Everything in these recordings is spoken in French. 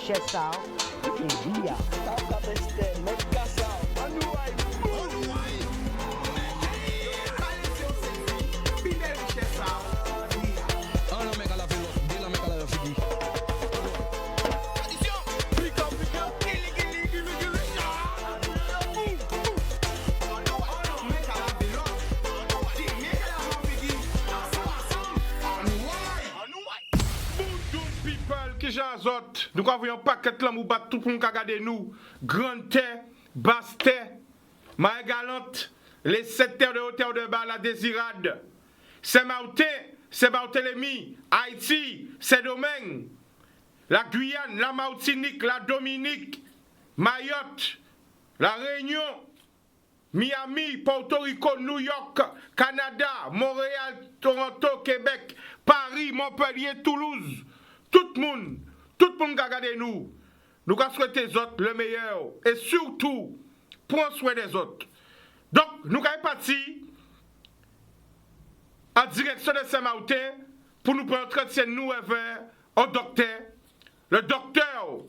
Chessal et Ria. Nous avons un paquet de l'homme tout le monde qui a regardé nous. Grande terre, basse terre, Maë Galante, les 7 terres de hauteur de bas, la Désirade. Saint-Martin, Saint-Barthélemy, Haïti, Saint-Domingue, la Guyane, la Martinique, la Dominique, Mayotte, la Réunion, Miami, Porto Rico, New York, Canada, Montréal, Toronto, Québec, Paris, Montpellier, Toulouse. Tout le monde qui a regardé nous, nous avons souhaité les autres le meilleur. Et surtout, prendre soin des autres. Donc, nous sommes partis en direction de Saint-Martin pour nous prendre entretien nous vers un docteur, le docteur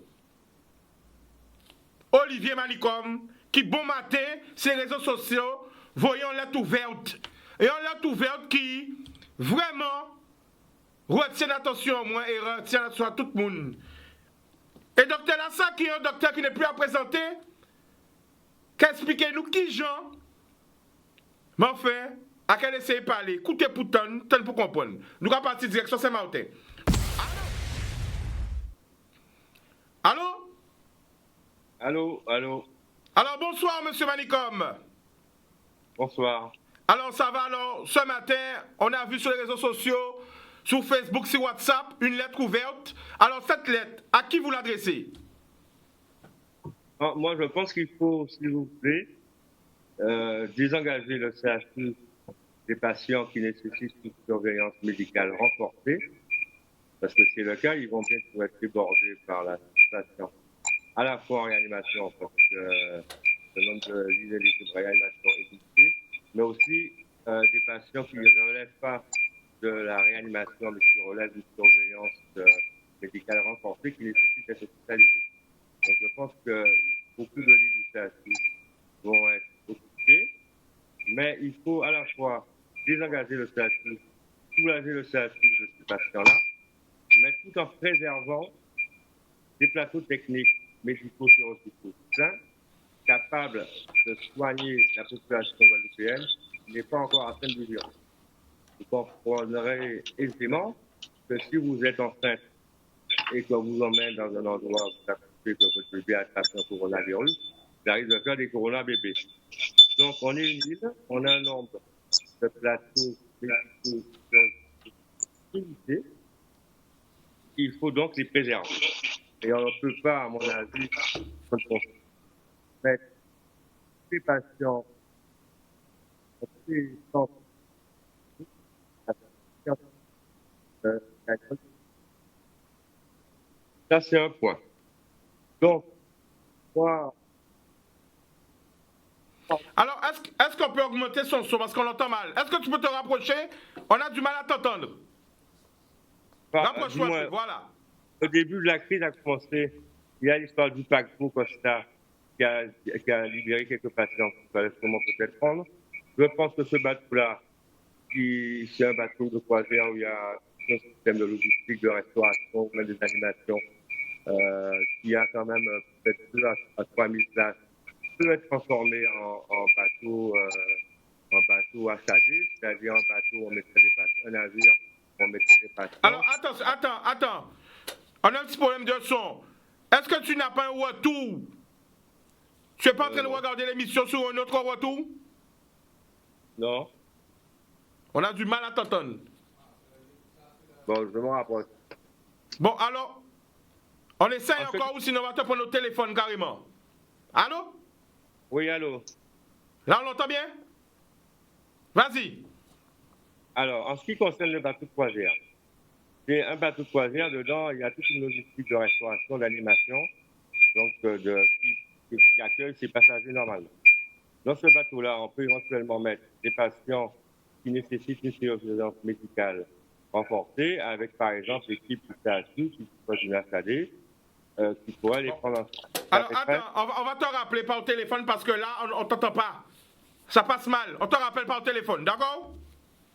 Olivier Manicom, qui bon matin, sur les réseaux sociaux, voyons lettre ouverte. Et une lettre ouverte qui, vraiment, retient l'attention au moins et retient l'attention à tout le monde. Et docteur Lassa, qui est un docteur qui n'est plus à présenter, qu'expliquez-nous qui Jean, mais enfin, à quel essayer de parler, écoutez pour tant pour comprendre. Nous allons partir direction Saint-Martin. Allô? Allô? Alors bonsoir, monsieur Manicom. Bonsoir. Alors ça va, alors ce matin, on a vu sur les réseaux sociaux, sur Facebook, sur WhatsApp, une lettre ouverte. Alors cette lettre, à qui vous l'adressez? Moi, je pense qu'il faut, s'il vous plaît, désengager le CHU des patients qui nécessitent une surveillance médicale renforcée, parce que c'est le cas, ils vont bientôt être débordés par la situation, à la fois en réanimation, parce que le nombre de lits de réanimation est limité, mais aussi des patients qui ne relèvent pas de la réanimation, mais qui relèvent d'une surveillance médicale renforcée qui nécessite d'être hospitalisés. Donc je pense que beaucoup de lits du CHU vont être occupés, mais il faut à la fois désengager le CHU, soulager le CHU de ces patients-là, mais tout en préservant des plateaux techniques médico-chirurgicaux sains, capables de soigner la population guadeloupéenne qui n'est pas encore atteinte du virus. Vous comprendrez aisément que si vous êtes enceinte et qu'on vous emmène dans un endroit où vous apprenez que votre bébé a attrapé un coronavirus, ça risque de faire des coronabébés. Donc, on est une île, on a un nombre de plateaux médicaux limités. Il faut donc les préserver. Et on ne peut pas, à mon avis, mettre ces patients, ces centres, ça, c'est un point. Donc, moi... Alors, est-ce qu'on peut augmenter son son parce qu'on l'entend mal? Est-ce que tu peux te rapprocher? On a du mal à t'entendre. Rapproche-toi, voilà. Au début de la crise a commencé, il y a l'histoire du paquebot Costa qui a libéré quelques patients qu'il fallait sûrement peut-être prendre. Je pense que ce bateau-là, c'est un bateau de croisière où il y a un système de logistique, de restauration, même des animations, qui a quand même peut-être 2 à 3 000 places, peut être transformé en bateau HAD, c'est-à-dire un bateau où on mettrait des patients, un navire où on mettrait des patients. Alors, attends. On a un petit problème de son. Est-ce que tu n'as pas un retour? Tu n'es pas en train de regarder l'émission sur un autre retour? Non. On a du mal à t'entendre. Bon, je me rapproche. Bon, alors, on essaye encore ou sinon on va te prendre au téléphone carrément. Allô? Oui, allô? Là, on l'entend bien? Vas-y. Alors, en ce qui concerne le bateau de croisière, c'est un bateau de croisière, dedans, il y a toute une logistique de restauration, d'animation, donc qui accueille ces passagers normalement. Dans ce bateau-là, on peut éventuellement mettre des patients qui nécessitent une surveillance médicale renforcée, avec par exemple l'équipe du CHU qui dispose d'une HAD, qui pourraient les prendre en charge. Alors, attends, on va te rappeler par téléphone parce que là, on ne t'entend pas. Ça passe mal. On te rappelle par téléphone, d'accord?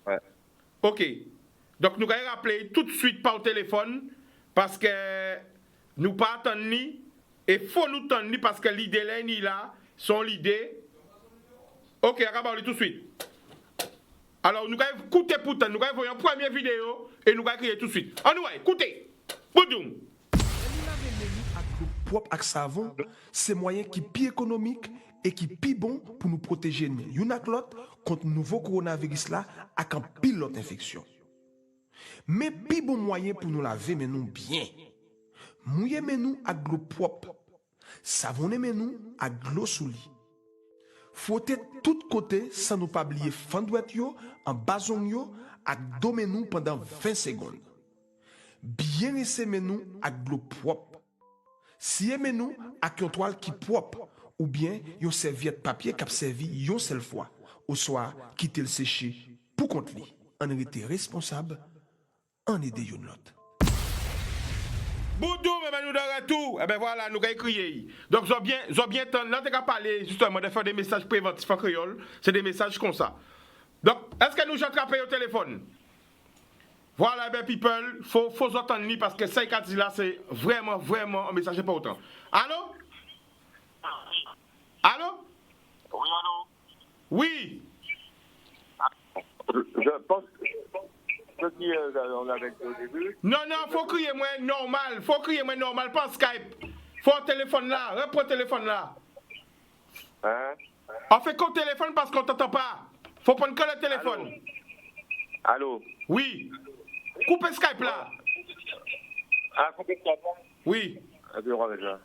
Ouais. OK. Donc, nous allons rappeler tout de suite par téléphone parce que nous pas attendre ni et faut nous attendre ni parce que l'idée là, ni là, son l'idée. OK, on va parler tout de suite. Alors, nous allons écouter pour nous allons voir une première vidéo et nous allons crier tout de suite. On nous va écouter. Boudoum. Propre avec savon, c'est moyen qui plus économique et qui plus bon pour nous protéger de l'une ak l'autre contre nouveau coronavirus là avec un pilote infection. Mais plus bon moyen pour nous laver mais nous bien. Mouiller mais nous avec l'eau propre. Savonner mais nous avec l'eau sous lit. Frotter tout côté sans nous pas oublier fandouette yo en bazon yo ak domé nous pendant 20 secondes. Bien essayer nous avec l'eau propre. Si aimez nous avec une toile qui propre ou bien une serviette papier qui a servi une seule fois, au soir quitter le sécher pour contre lui. On était responsable, on aide une l'autre. Boudou, mais nous devons tout. Eh bien voilà, nous allons crier. Donc, j'ai bien temps. Là, tu as parlé justement de faire des messages préventifs en créole. C'est des messages comme ça. Donc, est-ce que nous attrapons au téléphone? Voilà, ben people, faut entendre parce que ça qu'a dit là, c'est vraiment un message important. Allô? Allô? Oui, allô? Oui. Je pense que ce qu'on avait dit au début. Non, faut crier moins normal, pas Skype. Faut un téléphone là, reprends le téléphone là. Hein? On fait qu'au téléphone parce qu'on t'entend pas. Faut prendre que le téléphone. Allô? Oui. Coupez Skype là. Ah, coupez Skype. Oui. Déjà.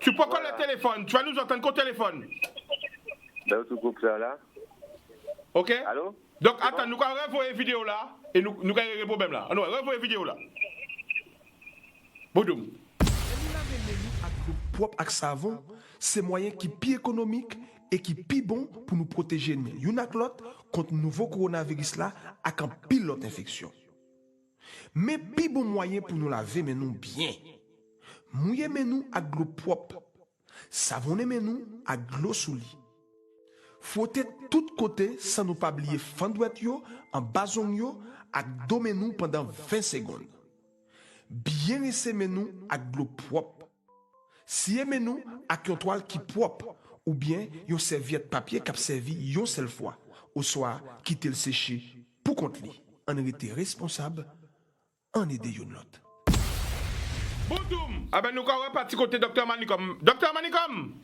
Tu prends que le téléphone, tu vas nous entendre qu'au téléphone. Ben, tu coupes ça là. Ok? Allô? Donc attends, nous allons revoir la vidéo là et nous allons régler le problème là. Nous allons revoir la vidéo là. Boudoum. Propre avec savon, c'est moyen qui plus économique et qui plus bon pour nous protéger de l'une ak l'autre contre nouveau coronavirus là avec un pilote infection. Mais plus bon moyen pour nous laver mais nous bien. Mouiller mais nous avec l'eau propre. Savonner mais nous avec l'eau sous lit. Frotter tout côté sans nous pas oublier fandouette yo en bazon yo ak domé nous pendant 20 secondes. Bien essayer nous avec l'eau propre. Si aimez nous avec une toile qui propre ou bien une serviette papier qui a servi une seule fois, au soir quitter le sécher pour contre lui. On était responsable, on aide une l'autre. Boudoum. Ah ben nous allons repartir côté Dr Manicom. Dr Manicom.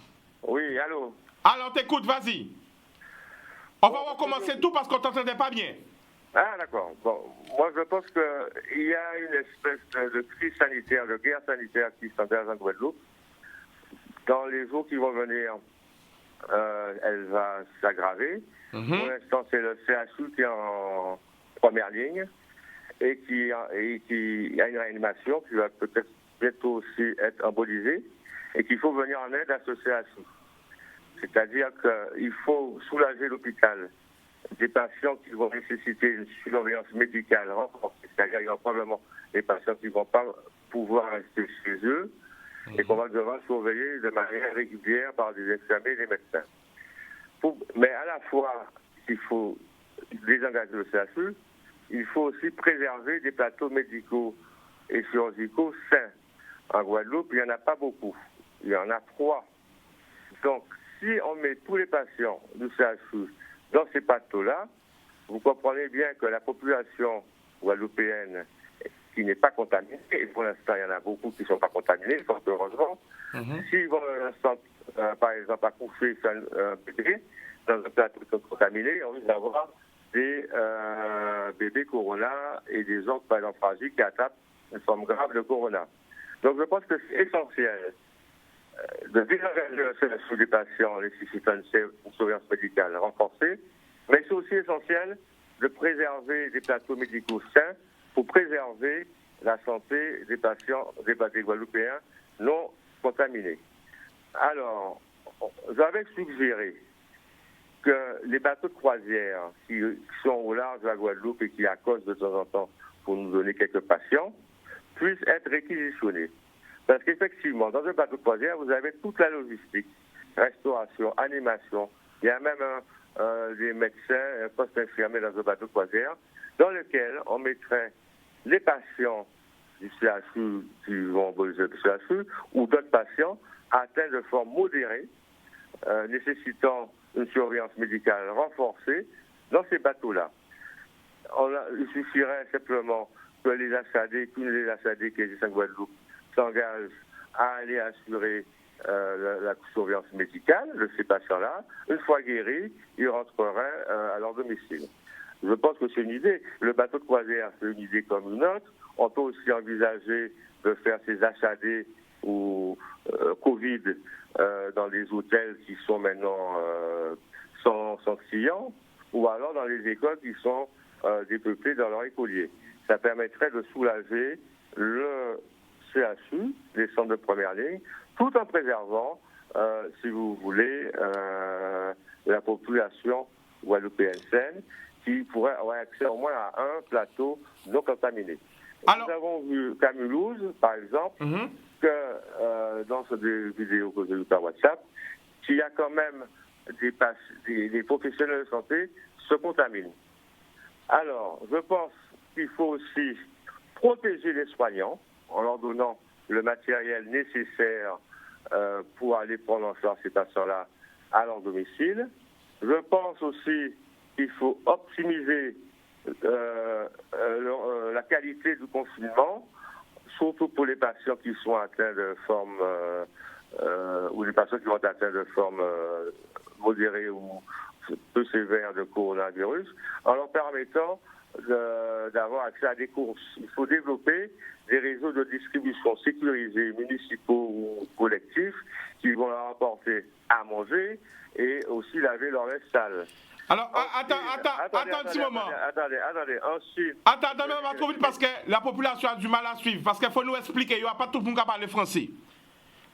Oui, allô? Alors t'écoutes, vas-y. On va recommencer tout parce qu'on t'entendait pas bien. Ah, d'accord. Bon, moi, je pense qu'il y a une espèce de crise sanitaire, de guerre sanitaire qui s'engage en Guadeloupe. Dans les jours qui vont venir, elle va s'aggraver. Pour l'instant, c'est le CHU qui est en première ligne et qui a une réanimation qui va peut-être bientôt aussi être embolisée et qu'il faut venir en aide à ce CHU. C'est-à-dire qu'il faut soulager l'hôpital des patients qui vont nécessiter une surveillance médicale renforcée. C'est-à-dire qu'il y aura probablement des patients qui ne vont pas pouvoir rester chez eux et qu'on va devoir surveiller de manière régulière par des infirmiers et des médecins. Mais à la fois qu'il faut désengager le CHU, il faut aussi préserver des plateaux médicaux et chirurgicaux sains. En Guadeloupe, il n'y en a pas beaucoup. Il y en a 3. Donc, si on met tous les patients du CHU dans ces plateaux-là, vous comprenez bien que la population guadeloupéenne qui n'est pas contaminée, et pour l'instant, il y en a beaucoup qui ne sont pas contaminés, fort heureusement, s'ils vont, par exemple, accoucher sur un bébé dans un plateau contaminé, on risque d'avoir des bébés corona et des autres, par exemple, fragiles qui attrapent une forme grave de corona. Donc, je pense que c'est essentiel de désengager le CHU des patients nécessitant une surveillance médicale renforcée, mais c'est aussi essentiel de préserver des plateaux médicaux sains pour préserver la santé des patients, des Guadeloupéens non contaminés. Alors, j'avais suggéré que les bateaux de croisière qui sont au large de la Guadeloupe et qui accostent de temps en temps pour nous donner quelques patients, puissent être réquisitionnés. Parce qu'effectivement, dans un bateau de croisière, vous avez toute la logistique, restauration, animation. Il y a même des médecins, un poste infirmier dans un bateau de croisière, dans lequel on mettrait les patients du CHU qui vont besoin du CHU ou d'autres patients atteints de forme modérée, nécessitant une surveillance médicale renforcée dans ces bateaux-là. Il suffirait simplement que les HAD, tous les HAD qui existent en Guadeloupe, s'engagent à aller assurer la surveillance médicale de ces patients-là. Une fois guéris, ils rentreraient à leur domicile. Je pense que c'est une idée. Le bateau de croisière, c'est une idée comme une autre. On peut aussi envisager de faire ces HAD ou Covid dans les hôtels qui sont maintenant sans clients, ou alors dans les écoles qui sont dépeuplées dans leur écolier. Ça permettrait de soulager le CHU, les centres de première ligne, tout en préservant, si vous voulez, la population guadeloupéenne qui pourrait avoir accès au moins à un plateau non contaminé. Alors, nous avons vu Camulouse, par exemple, que dans cette vidéo que j'ai vue par WhatsApp, qu'il y a quand même des professionnels de santé se contaminent. Alors, je pense qu'il faut aussi protéger les soignants en leur donnant le matériel nécessaire pour aller prendre en charge ces patients-là à leur domicile. Je pense aussi qu'il faut optimiser la qualité du confinement, surtout pour les patients qui sont atteints de forme ou les patients qui vont être atteints de forme modérée ou peu sévère de coronavirus, en leur permettant d'avoir accès à des courses. Il faut développer des réseaux de distribution sécurisés, municipaux ou collectifs, qui vont leur apporter à manger et aussi laver leur linge sale. Alors, attends un petit moment. Attendez, ensuite... Attends, on va trop vite parce que la population a du mal à suivre, parce qu'il faut nous expliquer, il n'y a pas tout le monde qui parle français.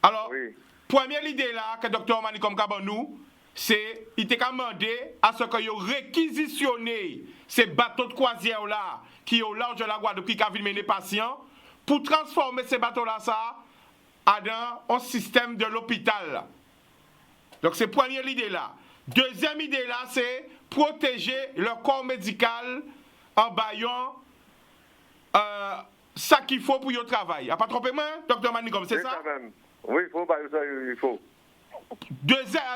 Alors, oui. Première idée là, que Dr. Manikom Kabanou, c'est il t'a demandé à ce qu'ils réquisitionné ces bateaux de croisière là qui sont au large de la Guadeloupe qui ont mené patients pour transformer ces bateaux là dans un système de l'hôpital. Donc c'est première idée là. Deuxième idée là, c'est protéger le corps médical en baillant ça qu'il faut pour y travailler. A pas trompé moi, Dr. Manikom, c'est ça? Même. Oui, il faut bailler ça, il faut.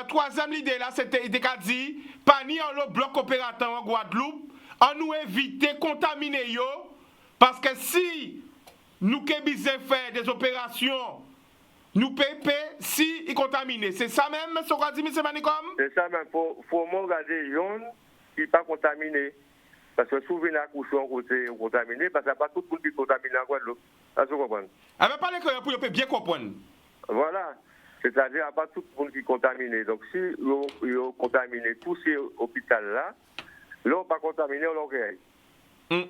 Troisième idée là, c'était il a dit, pas ni en le bloc opérateur en Guadeloupe, on nous éviter contaminer yo, parce que si nous besoin faire des opérations, nous payons si ils contaminent. C'est ça même, ce qu'on dit, M. Manikom? C'est ça même, faut regarder yon qui n'est pas contaminé. Parce que souvent la couche côté contaminé, parce qu'il n'y a pas tout le monde qui est contaminé en Guadeloupe. Ça se comprend? Ah ben parlez que pour bien comprendre. Voilà. C'est-à-dire qu'il n'y a pas tout le monde qui est contaminé. Donc si ils ont contaminé tous ces hôpitaux-là, là, on n'est pas contaminé, on l'aurait. Donc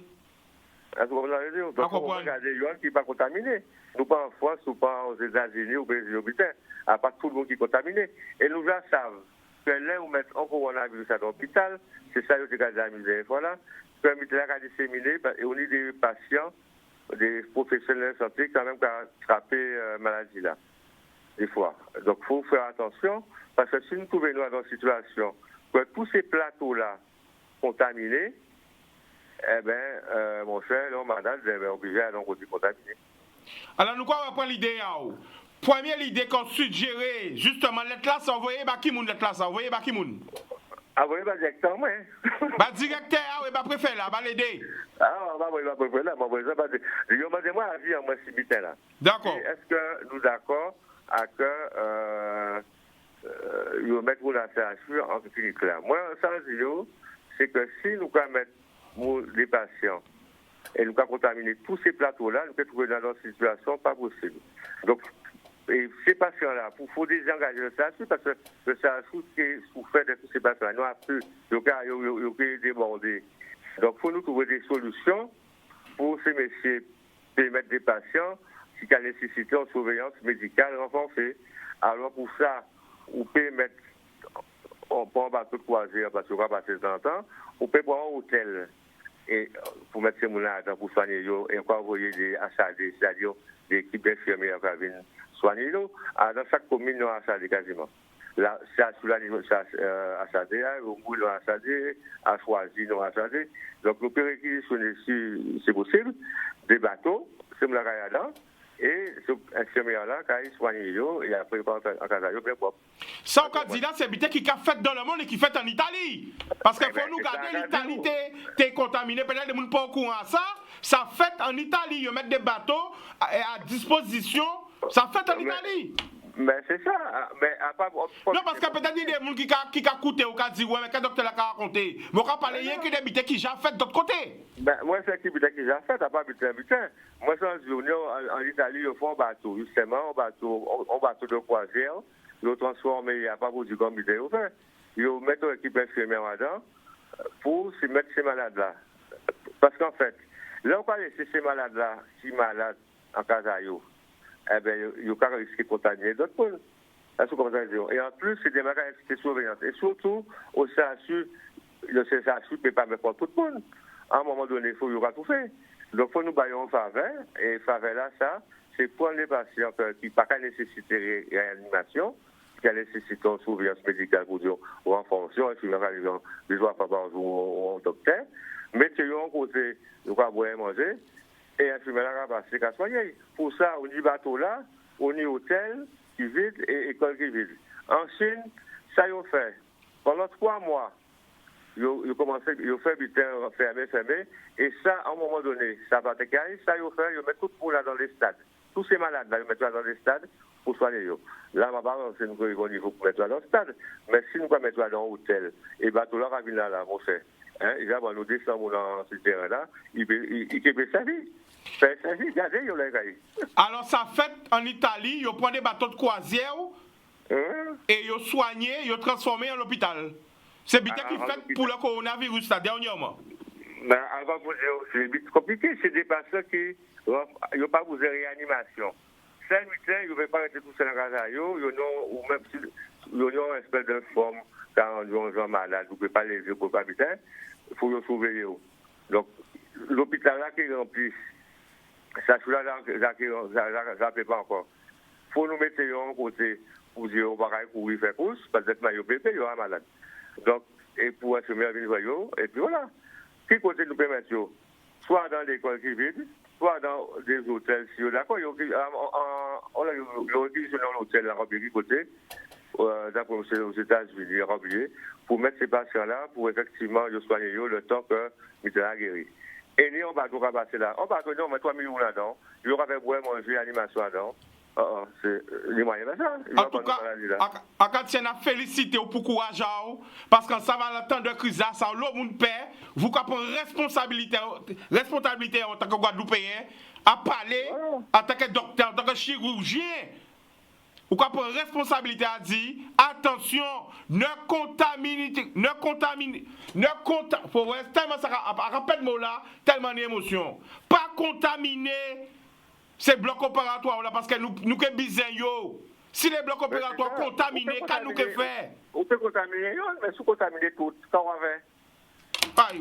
on va regarder yon qui n'est pas contaminé. Nous pas en France, ou pas aux États-Unis, ou Brésil, il n'y a pas tout le monde qui est contaminé. Et nous là savons que là où mettre un coronavirus à l'hôpital, c'est ça qui est la misère. Voilà. Permettre à disséminer, et on a des patients, des professionnels de santé quand même qui ont attrapé la maladie là, des fois. Donc il faut faire attention, parce que si nous trouvons dans une situation que tous ces plateaux-là contaminés, eh bien, mon cher, là, madame, vous êtes obligé à non côté contaminé. Alors, nous quoi, on prend l'idée à où? Première idée qu'on suggérait, justement, les classes envoyées par qui moun, les classes envoyées par qui moun? Envoyées par directeur, moi. Bah, directeur, oui, bah, préfet là, bah, l'aider. Ah, bah, oui, bah, préfet là, bah, préfet, bah, demandez-moi la vie en moi, si bitin là. D'accord. Est-ce que nous d'accord à que, ils mettent pour la CHU en clinique là? Moi, ça, c'est que si nous pouvons mettre les patients, et nous avons contaminé tous ces plateaux-là, nous pouvons trouver dans une situation pas possible. Donc, et ces patients-là, il faut désengager le CHU parce que le CHU qui est souffert de tous ces patients-là, nous avons pu, ils ont débordé. Donc, il faut nous trouver des solutions pour ces messieurs permettre des patients qui ont nécessité une surveillance médicale renforcée. Alors, pour ça, on peut mettre, on peut un bateau de croisière parce qu'on va passer dans le temps, on peut prendre un hôtel. et pour mettre ces gens-là pour soigner eux, et encore envoyer des HAD, c'est-à-dire des équipes infirmières qui viennent soigner eux. Dans chaque commune, nous avons HAD quasiment. Là, c'est sous la niveau HAD, au bout de HAD, à choisir nos HAD. Donc, nous pouvons réquisitionner, si c'est possible, des bateaux, c'est là et ces infirmières-là, quand ils soignent eux, et après, ils partent en casa, bien propre. Ça, on dit là, c'est bien qui a fait dans le monde et qui fait en Italie. Parce qu'il faut nous garder l'Italie, t'es contaminé, peut-être les gens ne sont pas au courant à ça. Ça fait en Italie, ils mettent des bateaux à disposition, ça fait en Italie. Mais c'est ça. Mais à part, non, parce que peut-être il y a des gens qui ont coûté ou qui ont dit, ouais, mais qu'est-ce que le docteur a raconté? Mais on va parler rien que des bêtises qui j'ai fait d'autre côté. Ben, moi, c'est qui bêtises qui j'ai fait, à part butin. Moi, c'est en Italie, ils font un bateau, justement, un bateau de croisière. Ils le transforment, il n'y a pas pour du comme ils fait. Ils mettent une équipe infirmière là-dedans pour se mettre ces malades-là. Parce qu'en fait, là, on va laisser ces malades-là, si malades en Casayo, eh bien, ils ont risqué de contaminer d'autres personnes. Et en plus, c'est des mécanismes de surveillance. Et surtout, au CHU, le CHU ne peut pas mettre pour tout le monde. À un moment donné, il faut y avoir tout fait. Donc, il faut nous bailler en faveur. Et faveur là, ça, c'est pour les patients qui n'ont pas nécessité réanimation, qui nécessitent une surveillance médicale pour dire, ou en fonction, et puis, ils doivent pas avoir un docteur. Mettez-le en côté, nous allons boire et manger. Et un infirmière là va passer qu'à soigner. Pour ça, on y bateau là, on y hôtel qui vide et école qui vide. En Chine, ça y a fait. Pendant 3 mois, ils ont fait butin fermé. Et ça, à un moment donné, ça va te cailler. Ça y a fait, ils mettent tout le monde là dans les stades. Tous ces malades là, ils mettent là dans les stades pour soigner eux. Là, ma parole, c'est nous qu'il faut mettre là dans le stade. Mais si nous ne mettre là dans l'hôtel, et bateau là, va venir là, mon frère. Ils vont nous descendre dans ce terrain-là, ils peuvent servir. Alors, ça fait en Italie, ils prennent des bateaux de croisière et ils soignent, ils transforment en hôpital. C'est bien qui fait pour le coronavirus, là, dernièrement. Mais avant vous dire, c'est compliqué, c'est des patients qui n'ont pas besoin de réanimation. 5 8 ans, ils ne peuvent pas rester tout seul dans la casa, ou même si ils ont une espèce de forme, quand ils sont malades, vous ne pouvez pas les yeux pour pas habiter, il faut les surveiller. Donc, l'hôpital là qui est rempli, ça ne peut pas encore. Il faut nous mettre en côté pour dire on va courir faire course, parce que il y aura malade. Donc, et pour assumer la vie de et puis voilà. Qui côté nous permet soit dans l'école qui vide, soit dans des hôtels, si d'accord, on a utilisé dans l'hôtel à Robier, côté, d'après aux États-Unis, à Robier, pour mettre ces patients-là, pour effectivement soigner le temps que nous avons guéri. Et nous, on va tout passer là. On va tout on met 3 millions là-dedans. Il y aura fait boire, manger, animation là-dedans. C'est les moyens de ça. En tout cas, Akatien a félicité pour courage, parce que ça va le temps de crise là, ça l'eau monde père, vous prenez responsabilité en tant que Guadeloupéen, à parler en tant que docteur, en tant que chirurgien. Vous prenez responsabilité à dire, attention, faut tellement ça rappelle moi là, tellement d'émotion. Pas contaminer ces blocs opératoires là parce que nous que bizarre yo. Si les blocs opératoires contaminés, qu'est-ce nous que faire? On peut contaminer mais sous contaminer tout, ça va faire. Aïe.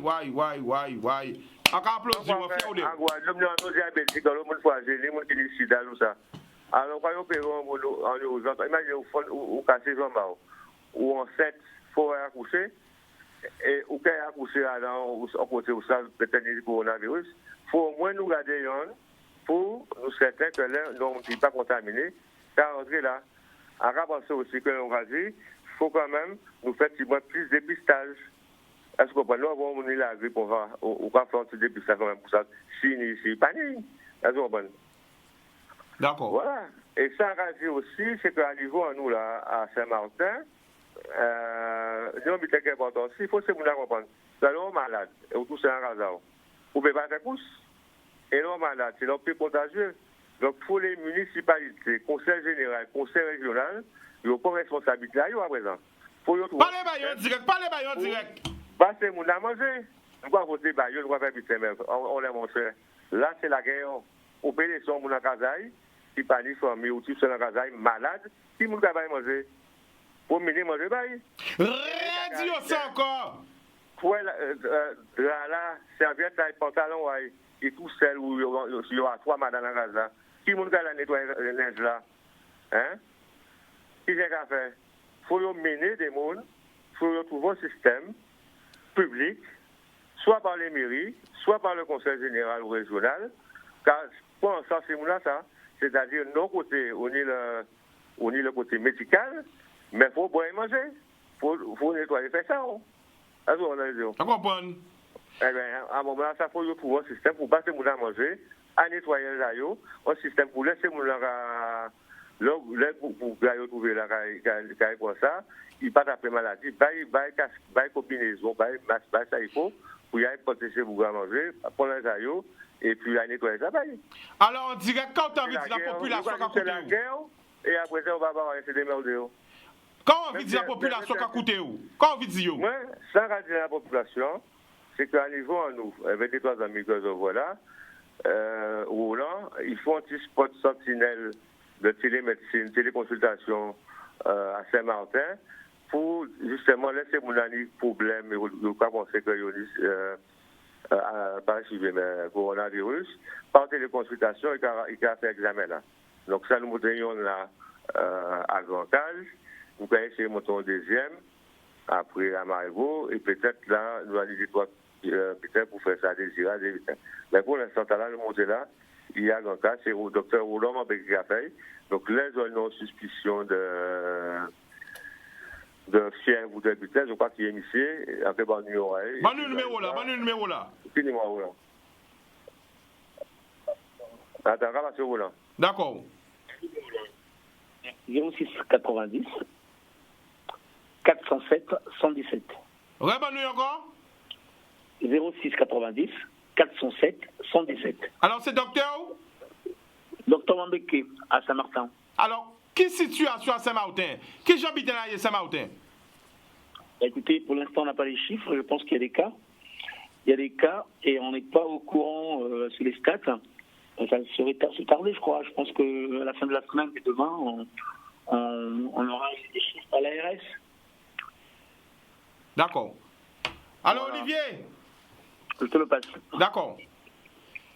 Encore applaudir mon frère. Nous avons diabétique, le monde foisé, les monde qui est sida tout ça. Alors, quand on peut en urgence, imaginez vous cassez les jambes, ou en 7, il faut accoucher, et ou quand accoucher en côté où ça peut-être le coronavirus, il faut au moins nous garder pour nous certain que là, nous ne sommes pas contaminés, ça rentrer là. À penser aussi que l'on va dire, il faut quand même nous faire plus de dépistage. Est-ce que vous comprenez? Nous avons la grippe, on va faire un petit dépistage quand même pour ça. Si, pas ni. Est-ce que vous comprenez? D'accord. Voilà. Et ça a dit aussi, c'est qu'à niveau, nous, là, à Saint-Martin, nous avons dit important aussi, il faut que vous compreniez. Nous sommes malades, et vous tous en hasard. Vous ne pouvez pas faire course. Et nous sommes malades, c'est plus contagieux. Donc, pour les municipalités, conseil général, conseil régional, ils n'ont pas de responsabilité là, à présent. Parlez baillon direct. Passez mon à manger. Nous allons voter baillon, nous allons faire butin, on est mon cher. Là, c'est la guerre. On paye les sons pour la casaille, qui panique famille ou qui sont dans la casaille malade, qui nous travaille manger. Pour mener manger bail. Radio ça encore. là, serviette, là, pantalon, et tout seul, où il y aura 3 madame dans la case là. Qui est-ce qui a nettoyé le neige là? Hein? Qui est-ce qui a fait? Il faut mener des mondes, il faut trouver un système public, soit par les mairies, soit par le conseil général ou régional, car pour l'instant, c'est ça, c'est-à-dire de nos côtés, on est le côté médical, mais il faut boire et manger, il faut nettoyer, faire ça. Est-ce qu'on a dit? Je comprends. Eh bien, à un moment là, ça faut trouver un système pour passer les gens à manger, à nettoyer les aïeux, un système pour laisser les gens pour trouver la caille comme ça, ils partent après maladie, bail combinaison, bail ça il faut, pour y aller protéger pour manger, prendre les aïeux, et puis à nettoyer ça. Alors, on dirait quand on envie de la population qui a coûté la guerre, et après ça, on va avoir un démerder. Quand on veut dire la population qui a coûté où? Quand on veut dire où? Moi, sans dire la population, c'est qu'à niveau en nous, avec les 3 amis que je vois là, Roland, ils font un petit spot sentinelle de télémédecine, téléconsultation à Saint-Martin pour justement laisser mon ami problème et ne pas penser que pas suivre le coronavirus par téléconsultation et qu'il a fait examen là. Donc ça nous montrions là à Grand Cage, nous allons essayer de monter au deuxième, après à Marivaux, et peut-être là, nous allons dire peut-être pour faire ça à Désirade. Mais pour l'instant, là, nous montons là, il y a Grand Cage, c'est le docteur Roland Mambé qui a fait. Donc les zones ont suspicion de fièvre ou de butin, je crois qu'il est initié, un peu bon numéro là. Bon numéro là. Quel numéro là? Attends, ramasse le Roland. D'accord. 06 90 407 117. Rebonne encore? 06 90 407 117. Alors, c'est docteur où? Docteur Mambeke, à Saint-Martin. Alors, quelle situation à Saint-Martin? Qui j'habite là à Saint-Martin? Écoutez, pour l'instant, on n'a pas les chiffres. Je pense qu'il y a des cas. Il y a des cas et on n'est pas au courant sur les stats. Ça serait tardé, je crois. Je pense qu'à la fin de la semaine et demain, on aura des chiffres à l'ARS. D'accord. Alors, Voilà. Olivier? Je te le passe. D'accord.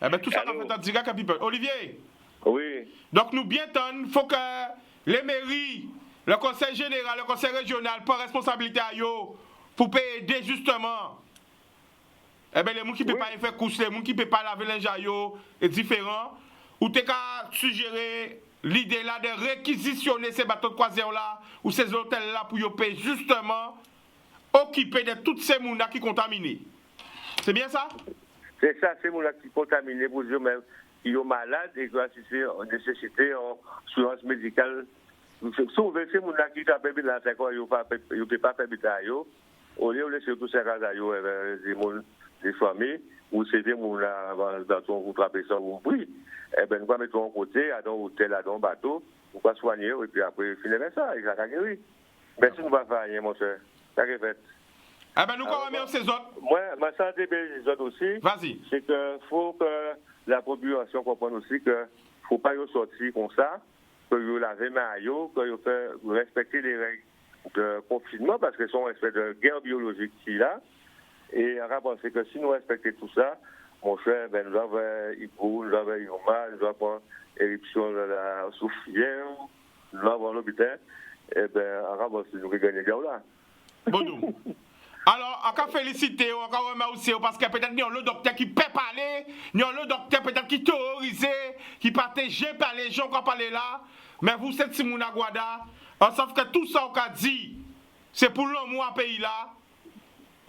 Eh bien, tout ça, on fait en direct à People. Olivier? Oui. Donc, nous bien il faut que les mairies, le conseil général, le conseil régional prennent responsabilité à eux pour aider justement. Eh bien, les gens qui ne peuvent pas faire course, les gens qui ne peuvent pas laver les jaillots est différent. Ou tu as suggéré l'idée là de réquisitionner ces bateaux de croisière là ou ces hôtels là pour payer justement occuper de toutes ces gens qui sont contaminés. C'est bien ça? C'est ça, c'est les gens qui sont contaminés pour eux même. Ils sont malades et qui ont nécessité en assurance médicale. Si vous voulez, ces gens qui sont pas là, ils ne peuvent pas faire bitaille. Au lieu de laisser tous ces cas des familles, ou c'est des gens dans ton travail sans vous prix. Eh bien, nous allons mettre en côté, à un hôtel, à un bateau, pour pas soigner, et puis après, finir ça, et ça va guérir. Mais si nous ne pouvons pas faire, mon cher, ça va fait. Eh bien, nous allons ces autres. Moi, ma santé les autres aussi. Vas-y. C'est qu'il faut que la population comprenne aussi qu'il ne faut pas sortir comme ça, que vous lavez maillot, que vous respectez les règles de confinement, parce que c'est un espèce de guerre biologique qui est là. Et on va penser que si nous respectons tout ça, mon cher, ben, nous avons Ibo, nous avons Yoma, nous avons éruption de la souffrière, nous avons l'hôpital, et bien, on va penser que nous gagnons guerre là. Bon. Alors, on va féliciter, on va remercier, parce que peut-être qu'il y a le docteur qui peut parler, il y a le docteur peut-être qui terrorisé, qui partagé par les gens qui ont parlé là, mais vous, c'est Simona Guada, sauf que tout ça qu'on a dit, c'est pour l'amour à pays là,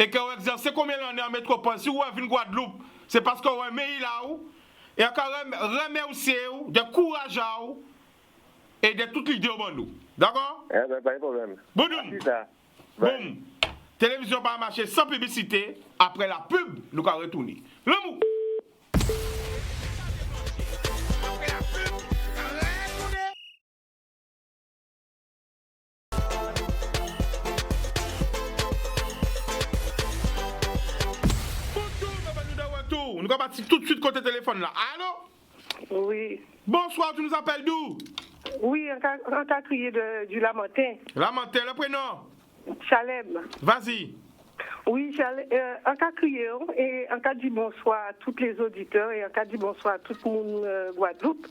et que vous exercez combien d'années en métropole, si vous avez une Guadeloupe, c'est parce que vous avez un pays là, et on va remercier, de courage et de toute l'idée au nous. D'accord? Eh bien, pas de problème. Boum. Boum. Télévision pas marcher sans publicité. Après la pub, nous allons retourner. Le mou. Nous allons partir tout de suite côté téléphone là. Allô? Oui. Bonsoir, tu nous appelles d'où? Oui, on t'a crié du Lamentin. Lamentin, le prénom? Chalem. Vas-y. Oui, en cas crier et en cas dit bonsoir à tous les auditeurs et en cas dit bonsoir à tout le monde Guadeloupe.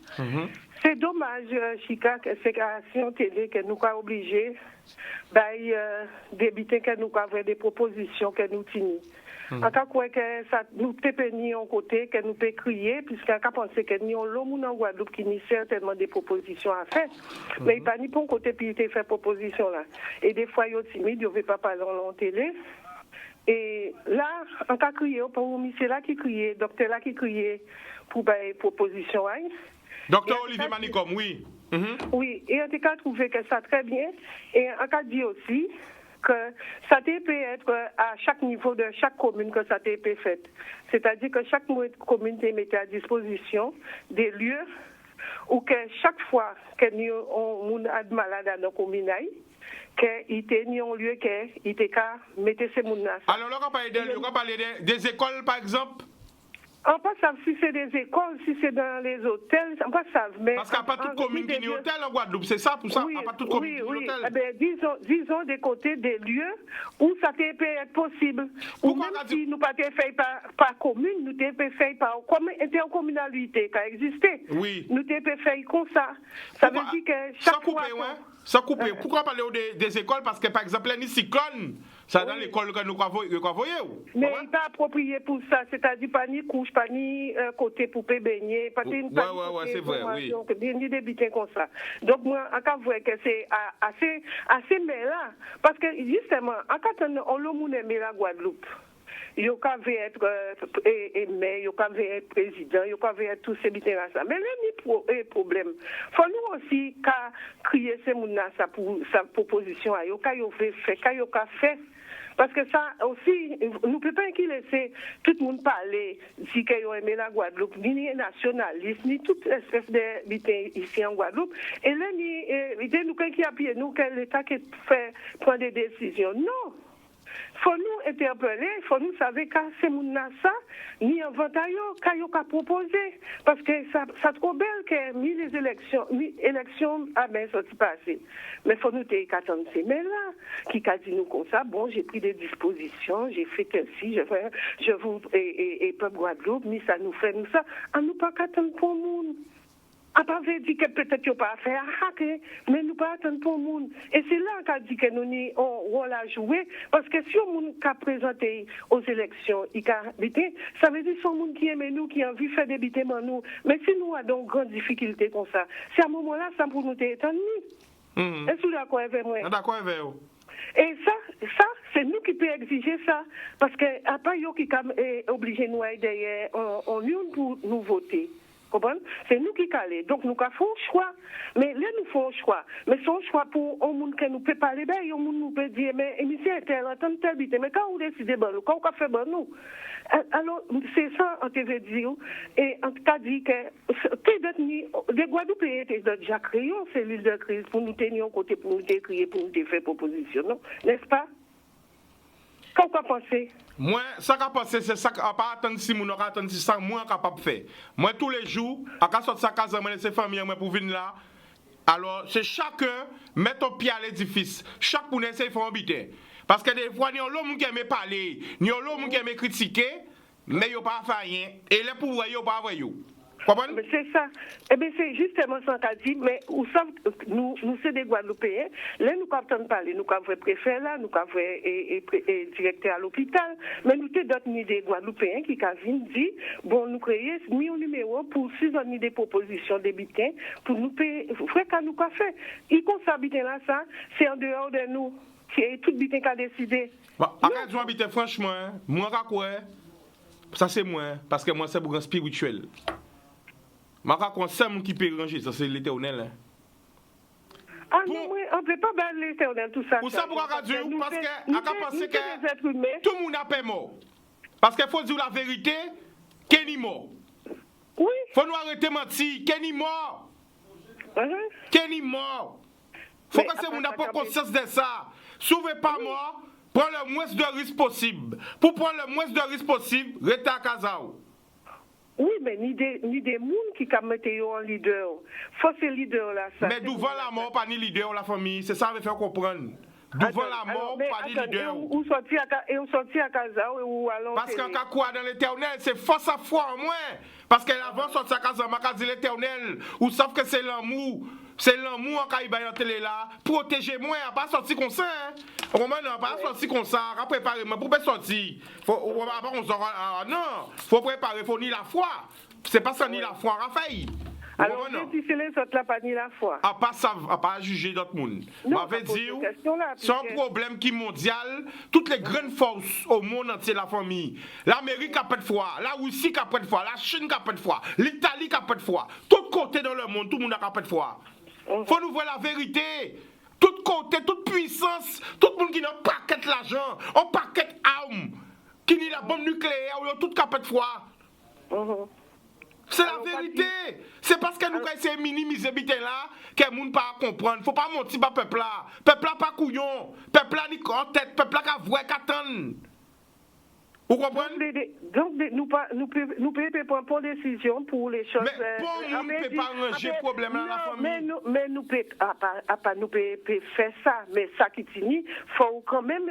C'est dommage, Chica, que c'est qu'à la télé que nous sommes obligés d'habiter, que nous avons des propositions que nous tenons. En cas quoi que ça nous pépenit en côté, que nous peut crier, puisqu'en cas penser que nous l'homme en Guadeloupe qui n'y certainement des propositions à faire, mais il pas ni pour côté puis il fait proposition là. Et des fois il est timide, il ne veut pas parler en télé. Et là, en cas crier, pour monsieur là qui criait, docteur là qui criait pour des propositions. Docteur Olivier Manicom, oui. Oui, et en tout cas trouvé que ça très bien. Et en cas dit aussi que ça peut être à chaque niveau de chaque commune que ça peut être fait. C'est-à-dire que chaque commune mettait à disposition des lieux où que chaque fois que nous avons des malades dans nos communes, qu'il y ait un lieu qui était qu'à mettre ces gens là. Alors, on va parler des écoles, par exemple. On ne peut pas savoir si c'est des écoles, si c'est dans les hôtels, on ne peut pas savoir. Parce qu'il n'y a pas toute commune qui est hôtel en Guadeloupe, c'est ça pour ça? Oui, il n'y a pas toute commune qui est hôtel. Eh bien, disons des côtés des lieux où ça peut être possible. Ou même si nous ne pas fait par commune, nous peut fait par intercommunalité qui a existé. Oui. Nous peut fait comme ça. Ça veut dire que chaque fois... Sans couper. Pourquoi parler des écoles? Parce que, par exemple, les cyclones, ça dans l'école que nous voyons. Mais il n'est pas approprié pour ça, c'est-à-dire pas ni couche, pas ni côté poupée baigner, pas ni c'est vrai, oui. Ni des bitins comme ça. Donc, moi, en cas où que c'est assez mêlant, parce que justement, en cas où on l'a mis la Guadeloupe, il y a être maire, il y a être président, il y a être tous ces bitins là. Mais là, il y a un problème. Il faut nous aussi crier ces gens pour sa proposition, il y a fait. Parce que ça aussi, nous ne pouvons pas laisser tout le monde parler, si qu'ils ont aimé la Guadeloupe, ni les nationalistes, ni toute espèce de bitins ici en Guadeloupe. Et là, nous qui appuyons nous, que l'État qui fait prendre des décisions. Non! Il faut nous interpeller, il faut nous savoir que c'est mon ça, ni inventaire, qu'il y a proposé. Parce que ça trop belle que les élections a bien sorti passé. Mais il faut nous attendre ces mails-là, qui a dit nous comme ça, bon, j'ai pris des dispositions, j'ai fait ainsi, je vous, et peuple Guadeloupe, ni ça nous fait, nous ça. On nous pas attendre pour le monde. On pas dit que peut-être qu'il n'y a pas à faire mais nous pas attendre pour le monde. Et c'est là qu'on dit que nous avons un rôle à jouer, parce que si on a présenté aux élections, ça veut dire que c'est un monde qui aime nous, qui a envie de faire des bitements nous. Mais si nous avons une grande difficulté comme ça, c'est à ce moment-là, ça pour nous étonner. Est-ce que vous êtes d'accord avec moi? D'accord avec vous. Et ça, c'est nous qui pouvons exiger ça. Parce qu'après, il y a qui sont obligés de nous aider en une pour nous voter. C'est nous qui calons. Donc, nous avons un choix. Mais là, nous faisons un choix. Mais c'est un choix pour un monde qui nous peut parler, un monde nous peut dire, mais monsieur est tel, tel bité. Mais quand vous décidez, quand vous faites nous. Alors, c'est ça, on te veut dire. Et on t'a dit que les Guadeloupéens étaient déjà créés en cellule de crise pour nous tenir en côté, pour nous décrire, pour nous faire proposition. Non? N'est-ce pas? Qu'est-ce que vous pensez? Moi, ça qu'a pensé, c'est ça qu'on pas attendre si mon attendre si ça moi capable de faire. Moi tous les jours, à quand sortir sa case moi laisser famille moi pour venir là. Alors, c'est chacun mettre au pied à l'édifice. Chaque pour essayer faire habiter. Parce que des fois, il y a l'homme qui aime parler, il y a l'homme qui aime critiquer, mais il n'y a pas fait rien et les pouvoirs il n'y a pas vrai. Mais c'est ça. Eh bien, c'est justement ça qu'a dit. Mais nous sommes des Guadeloupéens. Là, nous avons parler. Nous avons préfet là, nous avons directeur à l'hôpital. Mais nous avons d'autres des Guadeloupéens qui ont dit, bon, nous créons un numéro pour 6 ans des propositions des bitins pour nous payer. Frère, qu'à nous qu'a fait. Il compte ça, bitin là, ça, c'est en dehors de nous. C'est tout bitin qui a décidé. Arrête, je bitin, franchement, moi, ça c'est moi, parce que moi, c'est pour un spirituel. Je ne qui peut ranger, ça c'est l'éternel. Ah non, on ne peut pas battre l'éternel, tout ça. Pour ça, pourquoi dire? Parce que tout le monde a pas mort. Parce qu'il faut dire la vérité, Kenny mort. Oui. Il faut nous arrêter de mentir, Kenny mort. Kenny mort. Il faut que ce monde n'a pas conscience de ça. Si vous n'êtes pas mort, prenez le moins de risque possible. Pour prendre le moins de risque possible, restez à Kazao. Oui, mais ni des gens qui mettent en leader. Faut ces leaders là. Mais d'où va la mort, pas ni leader, la famille. C'est ça qu'il faut comprendre. devant la mort par les leaders. Ou sorti à Casa ou à l'entrée. Parce qu'en cas quoi dans l'éternel, c'est force à foi en moi. Parce qu'elle avance sorti à Casa, m'a dit l'éternel, ou sauf que c'est l'amour. C'est l'amour en Caïba en télé là. Protégez-moi, pas sorti comme ça. Romain, non, pas sorti comme ça. Préparez-moi pour pas sortir. Non, faut préparer, faut ni la foi. C'est pas ça ni la foi, Raphaël. Alors, si c'est les autres là, pas ni la foi. Pas juger d'autres monde. M'avait dit, c'est un problème qui est mondial. Toutes les grandes forces au monde entier, la famille. L'Amérique a pas de foi, la Russie a pas de foi, la Chine a pas de foi, l'Italie a pas de foi. Tout côté dans le monde, tout le monde a pas de foi. Faut nous voir la vérité. Tout côté, toute puissance, tout le monde qui n'a pas paquet l'argent, un paquet d'armes, qui n'a la bombe nucléaire, tout capet de foi. C'est la vérité. C'est parce que nous essayons de minimiser là que les gens ne pas comprendre. Faut pas mentir par peuple là. Peuple là pas couillon. Peuple là ni en tête. Peuple là qui voit qu'attendre. Vous comprenez? Donc nous pouvons prendre décision pour les choses. Mais pour nous ne peut pas ranger le problème dans la famille. Mais nous pouvons faire ça. Mais ça qui finit, il faut quand même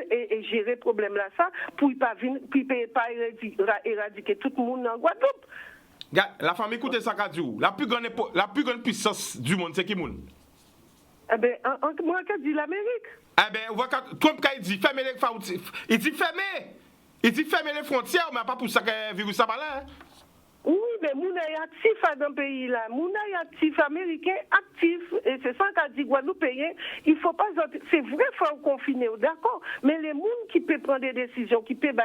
gérer le problème là ça pour ne pas éradiquer tout le monde en Guadeloupe. La famille écoutez ça qu'a dit. La plus grande puissance du monde, c'est qui monde? Eh bien, moi qui dis l'Amérique. Eh bien, Trump qui dit fermez les frontières. Il dit fermez les frontières, mais pas pour ça que le virus a pas là. Oui, mais Mouna est actif dans le pays là. Mouna est actif, américain actif. Et c'est ça qu'a dit Guadeloupéen. Il faut pas. C'est vrai, il faut confiner, d'accord. Mais les gens qui peuvent prendre des décisions, qui peuvent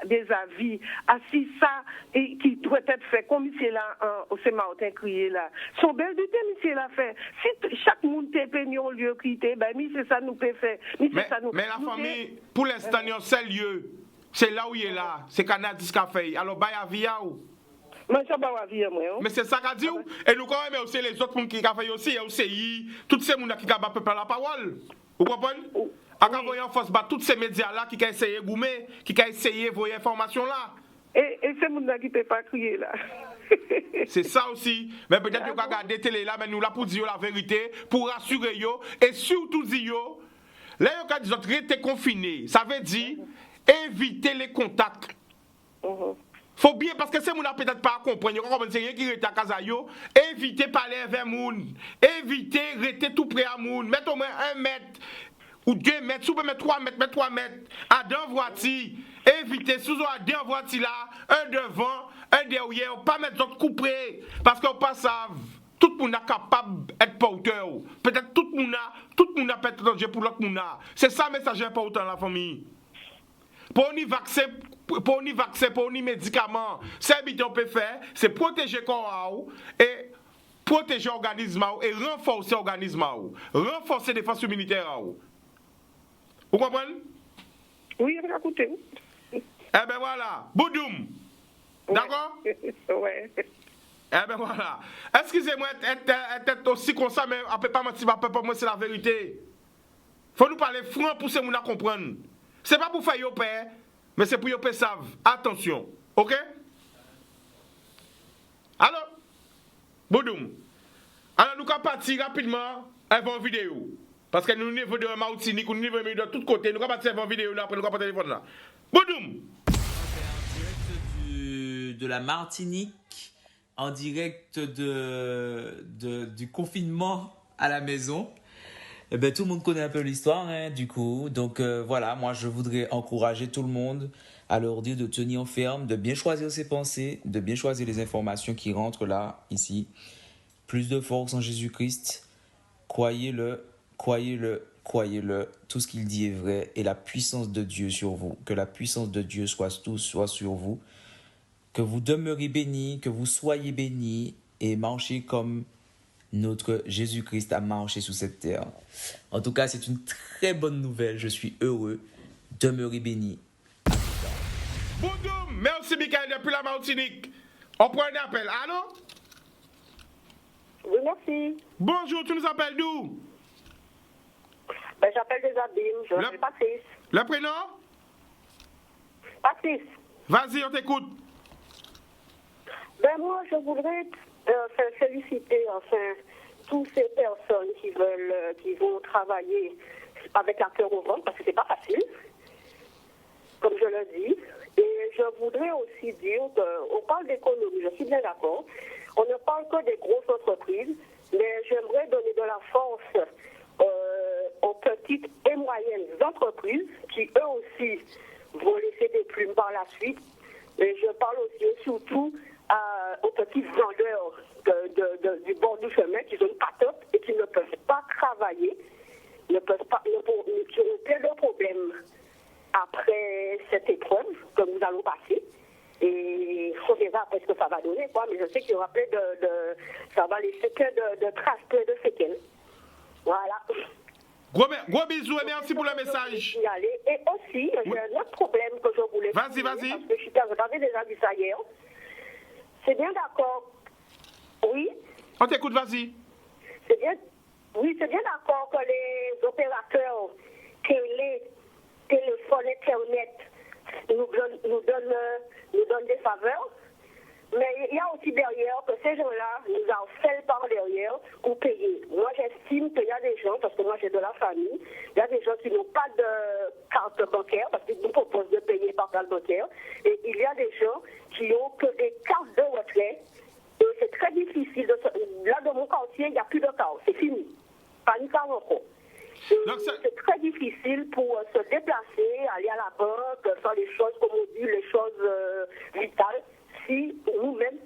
des avis, assis ça, et qui doit être fait, comme monsieur là, c'est Martin crié là. Son bel du thé, monsieur l'a fait. Si chaque monde te peigné au lieu crié, ben, monsieur ça nous peut faire. Mais la famille, pour l'instant, il y a un seul lieu. C'est là où il est là. C'est Canadis qui a fait. Alors, bah, il y a où? Mais c'est ça qu'a dit. Et nous, quand même, aussi les autres qui ont fait aussi, aussi, tous ces gens qui ont peuple la parole. Vous comprenez? À quand voyez en force, tous ces médias-là qui ont essayé de goumer, qui ont essayé de voir informations-là. Et ces gens qui ne peuvent pas crier là. C'est ça aussi. Mais peut-être que vous regardez télé là, mais nous là pour dire la vérité, pour rassurer yo, et surtout dire yo, là, quand vous êtes confinés, ça veut dire éviter les contacts. Faut bien, parce que ces gens peut-être pas comprendre, c'est rien qui est à casa yo, évitez parler avec moun, évitez rester tout près à moun, mettez au moins 1 mètre ou 2 mètres, si vous pouvez mettre 3 mètres, à deux voitures, évitez, sous à deux voitures là, un devant, un derrière, pas mettre d'autres couperés, parce qu'on pas savent. Tout le monde est capable d'être porteur. Peut-être tout le monde a peut être danger pour l'autre monde. C'est ça le message important dans la famille. Pour ni vaccin, pour ni médicaments, ce qu'on peut faire, c'est protéger le corps et protéger l'organisme et renforcer l'organisme, renforcer la défense immunitaire. Vous comprenez? Oui, écoutez. Eh bien voilà, Boudoum. D'accord? Ouais. Eh bien voilà. Excusez-moi d'être aussi comme ça, mais on ne peut pas mentir, moi c'est la vérité. Il faut nous parler franc pour ces gens à comprendre. C'est pas pour faire yon père, mais c'est pour yon père savent. Attention, ok? Alors, Boudoum. Alors nous allons partir rapidement avant vidéo. Parce que nous niveau de Martinique, nous niveau de tous côtés, nous allons partir avant vidéo, après nous allons partir téléphone là. Boudoum. En direct de la Martinique, en direct du confinement à la maison. Eh ben, tout le monde connaît un peu l'histoire, hein, du coup. Donc voilà, moi je voudrais encourager tout le monde à leur dire de tenir ferme, de bien choisir ses pensées, de bien choisir les informations qui rentrent là, ici. Plus de force en Jésus-Christ. Croyez-le, croyez-le, croyez-le. Tout ce qu'il dit est vrai. Et la puissance de Dieu sur vous. Que la puissance de Dieu soit sur vous. Que vous demeurez bénis, que vous soyez bénis et marchez comme notre Jésus-Christ a marché sur cette terre. En tout cas, c'est une très bonne nouvelle. Je suis heureux. Demeurez bénis. Bonjour, merci Michael depuis la Martinique. On prend un appel. Allô? Oui, merci. Bonjour, tu nous appelles d'où? Ben, j'appelle des Abîmes. Je m'appelle Patrice. Le prénom? Patrice. Vas-y, on t'écoute. Ben, moi, je voudrais féliciter, enfin, toutes ces personnes qui vont travailler avec la cœur au ventre parce que c'est pas facile, comme je le dis. Et je voudrais aussi dire qu'on parle d'économie, je suis bien d'accord. On ne parle que des grosses entreprises, mais j'aimerais donner de la force aux petites et moyennes entreprises qui, eux aussi, vont laisser des plumes par la suite. Et je parle aussi et surtout aux petits vendeurs du bord du chemin qui ont une patate et qui ne peuvent pas travailler, qui ont plein de problèmes après cette épreuve que nous allons passer. Et on verra après ce que ça va donner, quoi. Mais je sais qu'il y aura plein ça va laisser plein de traces, plein de séquelles. Voilà. Gros bisous et merci pour le message. Et aussi, j'ai un autre problème que je voulais Vas-y. Parce que j'avais déjà dit ça hier. C'est bien d'accord. Oui. On t'écoute, vas-y. C'est bien d'accord que les opérateurs télé, téléphone, Internet nous donnent des faveurs. Mais il y a aussi derrière que ces gens-là nous harcèlent par derrière pour payer. Moi, j'estime qu'il y a des gens, parce que moi j'ai de la famille, il y a des gens qui n'ont pas de carte bancaire, parce qu'ils nous proposent de payer par carte bancaire. Et il y a des gens qui ont que des cartes de retrait. Et c'est très difficile. Là, dans mon quartier, il n'y a plus de carte. C'est fini. Pas une carte encore. C'est très difficile pour se déplacer, aller à la banque, faire les choses, comme on dit, les choses vitales. Si nous-mêmes,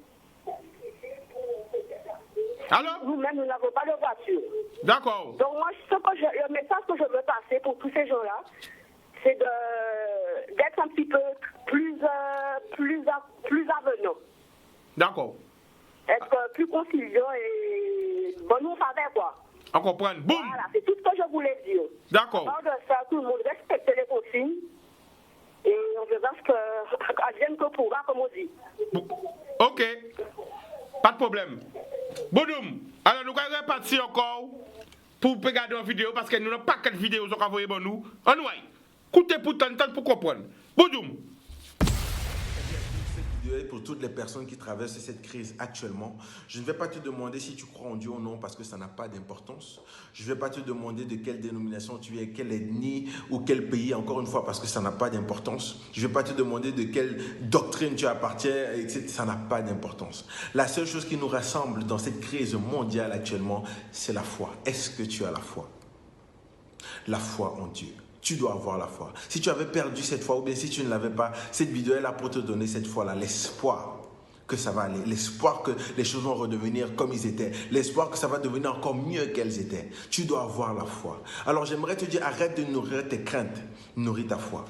nous n'avons pas de voiture. D'accord. Donc moi, le message que je veux passer pour tous ces gens-là, c'est d'être un petit peu plus avenant. D'accord. Être plus conciliant et bon nous faveur, quoi. On comprend. Boum. Voilà, c'est tout ce que je voulais dire. D'accord. À part de ça, tout le monde respecte les consignes. Et on verra ce que advienne que pourra, comme on dit. Ok. Pas de problème. Bodoum. Alors, nous allons repartir encore pour regarder une vidéo parce que nous n'avons pas quatre vidéos qu'on envoyer pour nous. On nous écoutez pour t'entendre pour comprendre. Bodoum. Pour toutes les personnes qui traversent cette crise actuellement, je ne vais pas te demander si tu crois en Dieu ou non parce que ça n'a pas d'importance. Je ne vais pas te demander de quelle dénomination tu es, quelle ethnie ou quel pays, encore une fois, parce que ça n'a pas d'importance. Je ne vais pas te demander de quelle doctrine tu appartiens, etc. Ça n'a pas d'importance. La seule chose qui nous rassemble dans cette crise mondiale actuellement, c'est la foi. Est-ce que tu as la foi? La foi en Dieu. Tu dois avoir la foi. Si tu avais perdu cette foi ou bien si tu ne l'avais pas, cette vidéo est là pour te donner cette foi-là, l'espoir que ça va aller, l'espoir que les choses vont redevenir comme ils étaient, l'espoir que ça va devenir encore mieux qu'elles étaient. Tu dois avoir la foi. Alors j'aimerais te dire, arrête de nourrir tes craintes, nourris ta foi.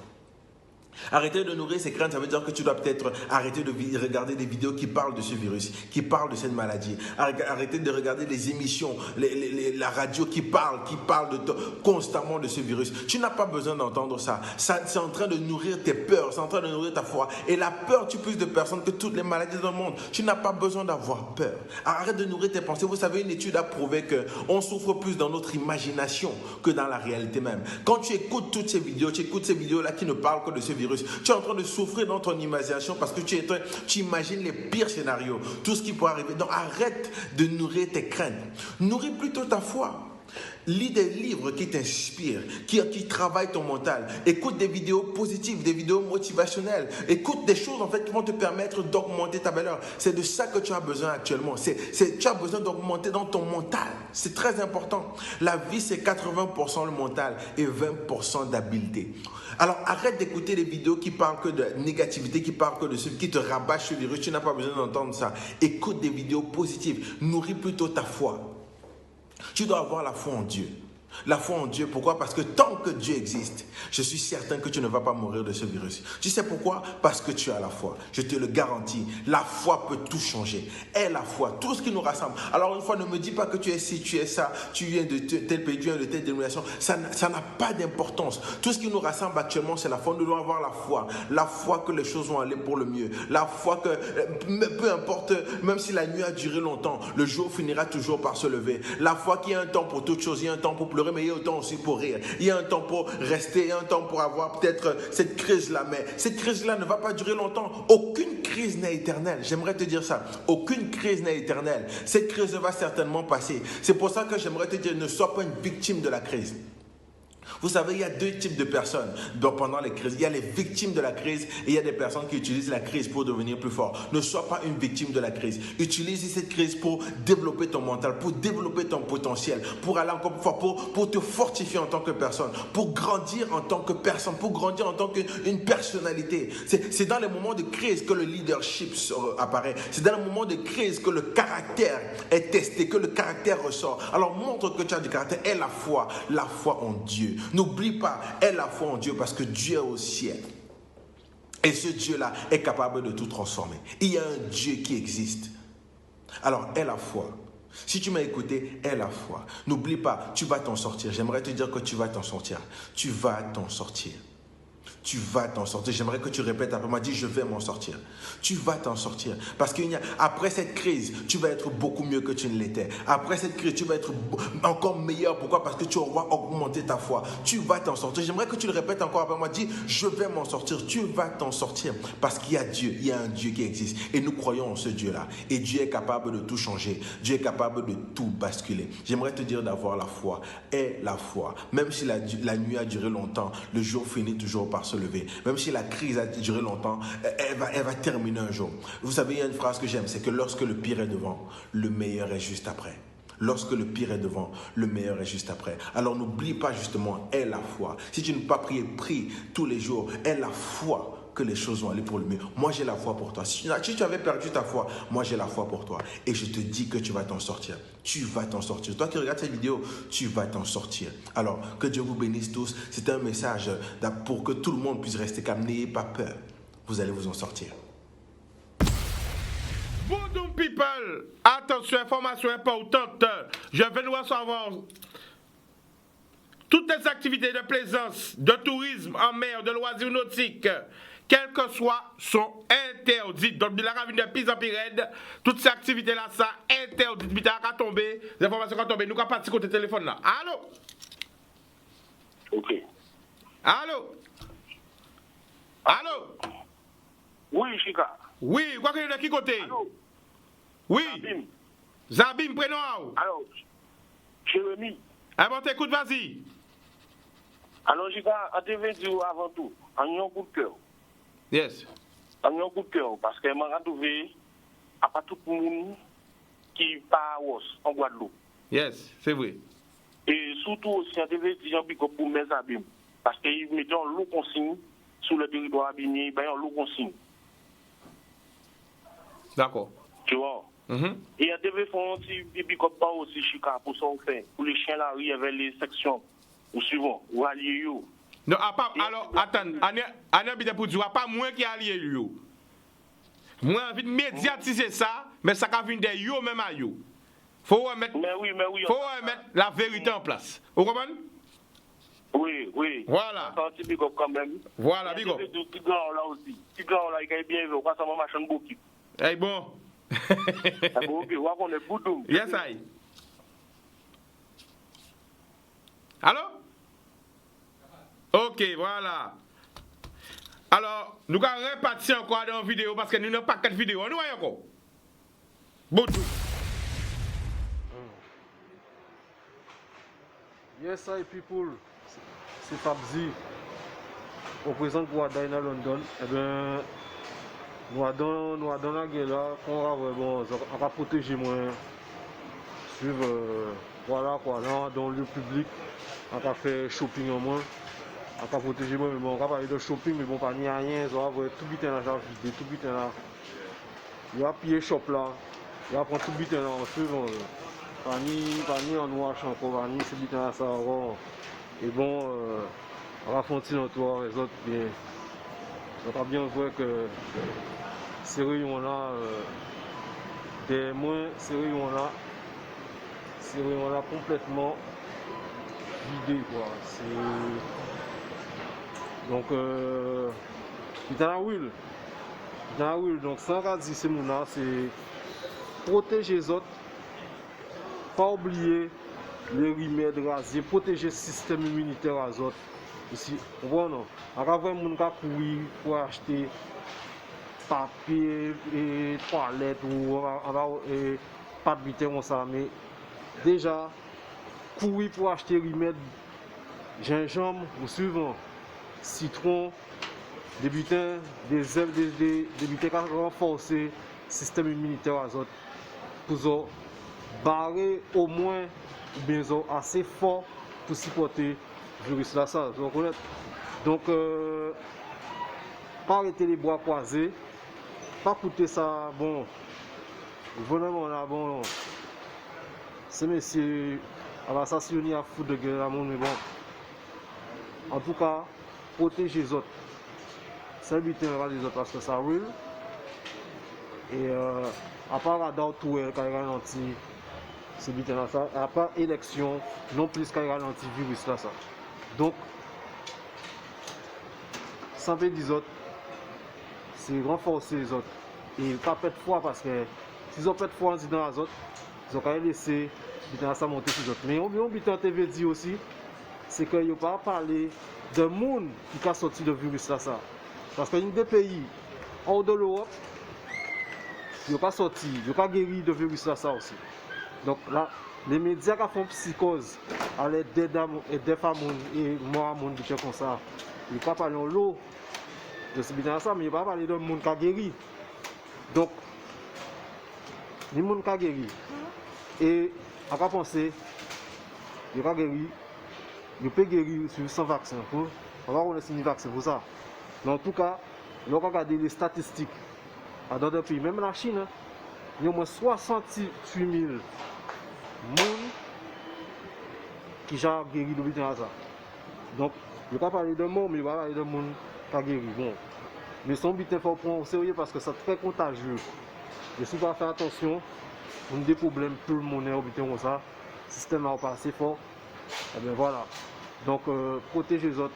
Arrêter de nourrir ces craintes, ça veut dire que tu dois peut-être arrêter de regarder des vidéos qui parlent de ce virus, qui parlent de cette maladie. Arrêter de regarder les émissions, la radio qui parle constamment de ce virus. Tu n'as pas besoin d'entendre ça. C'est en train de nourrir tes peurs, c'est en train de nourrir ta foi. Et la peur tue plus de personnes que toutes les maladies dans le monde. Tu n'as pas besoin d'avoir peur. Arrête de nourrir tes pensées. Vous savez, une étude a prouvé qu'on souffre plus dans notre imagination que dans la réalité même. Quand tu écoutes toutes ces vidéos, tu écoutes ces vidéos-là qui ne parlent que de ce virus, tu es en train de souffrir dans ton imagination parce que tu imagines les pires scénarios, tout ce qui pourrait arriver. Donc arrête de nourrir tes craintes. Nourris plutôt ta foi. Lis des livres qui t'inspirent, qui travaillent ton mental. Écoute des vidéos positives, des vidéos motivationnelles. Écoute des choses en fait qui vont te permettre d'augmenter ta valeur. C'est de ça que tu as besoin actuellement. Tu as besoin d'augmenter dans ton mental. C'est très important. La vie, c'est 80% le mental et 20% d'habileté. Alors arrête d'écouter les vidéos qui parlent que de négativité, qui parlent que de ce qui te rabâche le virus. Tu n'as pas besoin d'entendre ça. Écoute des vidéos positives. Nourris plutôt ta foi. Tu dois avoir la foi en Dieu. La foi en Dieu, pourquoi? Parce que tant que Dieu existe, je suis certain que tu ne vas pas mourir de ce virus. Tu sais pourquoi? Parce que tu as la foi. Je te le garantis. La foi peut tout changer. Aie la foi, tout ce qui nous rassemble. Alors une fois, ne me dis pas que tu es ci, tu es ça, tu viens de tel pays, tu viens de telle dénomination. Ça n'a pas d'importance. Tout ce qui nous rassemble actuellement, c'est la foi. Nous devons avoir la foi. La foi que les choses vont aller pour le mieux. La foi que, peu importe, même si la nuit a duré longtemps, le jour finira toujours par se lever. La foi qu'il y a un temps pour toute chose, il y a un temps pour pleurer, mais il y a un temps aussi pour rire. Il y a un temps pour rester, il y a un temps pour avoir peut-être cette crise-là. Mais cette crise-là ne va pas durer longtemps. Aucune crise n'est éternelle. J'aimerais te dire ça. Aucune crise n'est éternelle. Cette crise va certainement passer. C'est pour ça que j'aimerais te dire, ne sois pas une victime de la crise. Vous savez, il y a deux types de personnes pendant les crises. Il y a les victimes de la crise et il y a des personnes qui utilisent la crise pour devenir plus fort. Ne sois pas une victime de la crise. Utilise cette crise pour développer ton mental, pour développer ton potentiel, pour aller encore plus fort, pour te fortifier en tant que personne, pour grandir en tant que personne, pour grandir en tant qu'une personnalité. C'est dans les moments de crise que le leadership apparaît. C'est dans les moments de crise que le caractère est testé, que le caractère ressort. Alors montre que tu as du caractère et la foi en Dieu. N'oublie pas, aie la foi en Dieu parce que Dieu est au ciel. Et ce Dieu-là est capable de tout transformer. Il y a un Dieu qui existe. Alors, aie la foi. Si tu m'as écouté, aie la foi. N'oublie pas, tu vas t'en sortir. J'aimerais te dire que tu vas t'en sortir. Tu vas t'en sortir. Tu vas t'en sortir. J'aimerais que tu répètes après moi, dis je vais m'en sortir. Tu vas t'en sortir. Parce qu'après cette crise, tu vas être beaucoup mieux que tu ne l'étais. Après cette crise, tu vas être encore meilleur. Pourquoi? Parce que tu auras augmenté ta foi. Tu vas t'en sortir. J'aimerais que tu le répètes encore après moi, dis je vais m'en sortir. Tu vas t'en sortir. Parce qu'il y a Dieu. Il y a un Dieu qui existe. Et nous croyons en ce Dieu-là. Et Dieu est capable de tout changer. Dieu est capable de tout basculer. J'aimerais te dire d'avoir la foi. Aie la foi. Même si la nuit a duré longtemps, le jour finit toujours par se lever. Même si la crise a duré longtemps, elle va terminer un jour. Vous savez, il y a une phrase que j'aime, c'est que lorsque le pire est devant, le meilleur est juste après. Lorsque le pire est devant, le meilleur est juste après. Alors n'oublie pas justement, aie la foi. Si tu ne peux pas prier, prie tous les jours. Aie la foi que les choses vont aller pour le mieux. Moi, j'ai la foi pour toi. Si tu avais perdu ta foi, moi, j'ai la foi pour toi. Et je te dis que tu vas t'en sortir. Tu vas t'en sortir. Toi qui regardes cette vidéo, tu vas t'en sortir. Alors, que Dieu vous bénisse tous. C'est un message pour que tout le monde puisse rester calme. N'ayez pas peur. Vous allez vous en sortir. Bonjour people, attention, information importante. Je vais nous recevoir toutes les activités de plaisance, de tourisme en mer, de loisirs nautiques, quelles que soient, sont interdites. Donc, il y a une piste en pire, toutes ces activités-là, ça interdit. Il y a tomber, les informations qui tombent, nous avons parti côté téléphone là. Allô? Ok. Allô? Allô? Oui, Chika. Oui, quoi que de qui côté? Allô? Oui. Zabim. Zabim, prénom. Alors, Jérémy. Ah bon, t'écoute, vas-y. Alors, Chika, on devait dire avant tout, on a un coup de cœur. Yes. On a un coup de cœur parce que m'a trouvé à pas tout le monde qui part en Guadeloupe. Yes, c'est vrai. Et surtout aussi, on devait dire pour mes abîmes. Parce qu'ils mettent un lot consigne sur le territoire abîmé, ben un lot consigne. D'accord. Tu vois? Et on devait faire un petit bébé comme ça aussi, Chika, pour ça faire. Pour les chiens là, il y avait les sections. Ou suivant, ou allié yo. Non, alors, attends, on pour dire, pas moi qui allié yo. Moi, envie de médiatiser ça, mais ça va venir de yo même à yo. Faut remettre la vérité en place. Vous comprenez? Oui. Voilà. C'est un petit big up quand même. Voilà, big up. Il y a des petits gars là aussi. Petit gars là, il est bien vu. On passe à ma machine beaucoup. Eh bon. Ok, on est boudoum. Yes, I. Allô? Ok, voilà. Alors, nous allons repartir encore dans la vidéo parce que nous n'avons pas 4 vidéos. Nous voyons encore. Boudoum. Yes, hi people. C'est Fabzi, représentant Guada dans London. Eh bien, nous avons la guerre là, on va protéger moi, suivre, voilà quoi, là, dans le public, on va faire shopping en moins, on va protéger moi, mais bon, on va parler de shopping, mais bon, pas ni rien, on va voir tout butin là, j'ai tout butin là, il va piller shop là, il va prendre tout butin là, on suivre, pas ni en noir encore, pas ni ce butin là, ça va. Et bon, on va faire un petit entour, les autres, bien. On va bien voir que ces réunions-là, des moins, ces réunions-là complètement vidées, quoi. Donc, il y a un will. Donc, ça, on va dire, c'est mon là, c'est protéger les autres, pas oublier les remèdes rasiers, protéger le système immunitaire à autres. Ici, on voit non. Alors, on va courir pour acheter papier et toilettes ou pas de bité comme ça. Mais déjà, courir pour acheter remèdes gingembre ou suivant, citron, des butins, des herbes, des butins qui renforcent le système immunitaire à autres pour barrer au moins bien assez fort pour supporter le virus là. Ça, vous connaissez. Donc, pas arrêter les bois croisés, pas coûter ça, bon, vraiment là, bon, c'est messieurs, alors ça si on y a foutre de gueule à monde, mais bon, en tout cas, protéger les autres, c'est le but les autres parce que ça roule, et à part la date où elle ralentit, c'est but là, ça, à part élection, non plus qu'elle ralentit le virus là, ça. Donc, sans faire des autres, c'est renforcer les autres. Et pas perdre foi parce que si ils ont perdre foi en disant les autres, ils ont quand même laissé ça monter sur les autres. Mais on bitan TV dit aussi, c'est qu'il n'y a pas parlé de monde qui a sorti le virus là. Ça. Parce qu'il y a des pays hors de l'Europe, ils n'ont pas sorti, ils n'ont pas guéri de virus là ça aussi. Donc là, les médias qui font psychose à l'aide des femmes et moi, monde qui comme ça, ils ne pas parler de l'eau. Je suis bien ça, mais il ne va pas parler de monde qui a guéri. Donc, les gens qui ont guéri. Et à quoi penser, il a guéri, il peut guérir sans vaccin. On va reconnaître un vaccin pour ça. Mais en tout cas, on va regarder les statistiques dans d'autres pays, même la Chine, il y a au moins 68 000 personnes qui ont guéri de ça. Donc, il ne va pas parler de monde, mais il va parler de monde qui a guéri. Bon. Mais son but, il faut prendre au sérieux parce que c'est très contagieux. Et si on va faire attention, on a des problèmes pulmonaires au but comme ça, le système n'est pas assez fort. Et bien voilà. Donc, protéger les autres,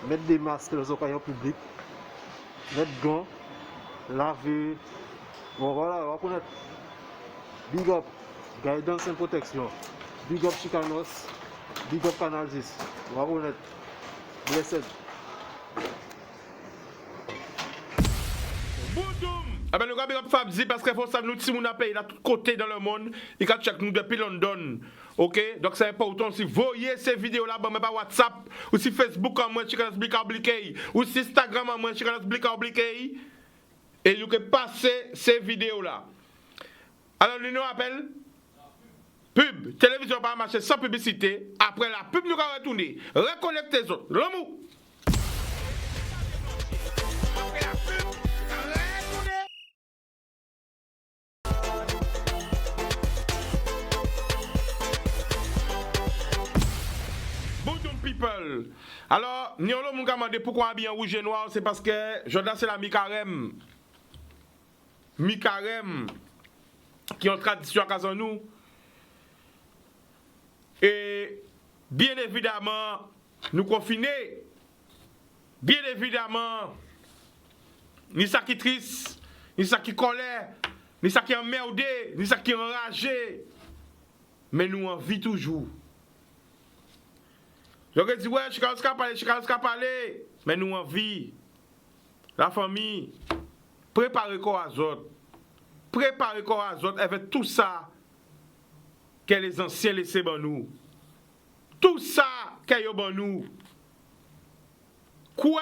mettre des masques dans les occasions publiques, mettre des gants, laver. Bon voilà, on va connaître. Big up, guidance and protection. Big up Chicanos, big up Canal 10. On va connaître. Blessed. Ah ben, le gars, big Fabzi, parce qu'il faut savoir nous, si on a payé de tous côtés dans le monde, il faut check nous depuis London. Ok? Donc c'est important si vous voyez ces vidéos-là, bon, mais pas WhatsApp, ou si Facebook en moins, Chicanos Blika Obliqué, ou si Instagram en moins, Chicanos Blika Obliqué, et vous pouvez passer ces vidéos-là. Alors, nous nous appelle pub, télévision pas marcher sans publicité. Après la pub, nous allons retourner. Reconnectez les autres. L'homme. People. Alors, nous avons demandé pourquoi habiller en rouge et noir, c'est parce que Jordan c'est la mi-carême. Mi-carême qui ont tradition à casa nous. Et bien évidemment, nous confinés. Bien évidemment, ni ça qui triste, ni ça qui colère, ni ça qui emmerdé, ni ça qui enragé. Mais nous en vit toujours. J'aurais dit, ouais, je suis parler, mais nous en vie, la famille, préparez quoi à autres. Préparez quoi à autres avec tout ça que les anciens laissés dans nous. Tout ça qu'ils ont dans nous. Quoi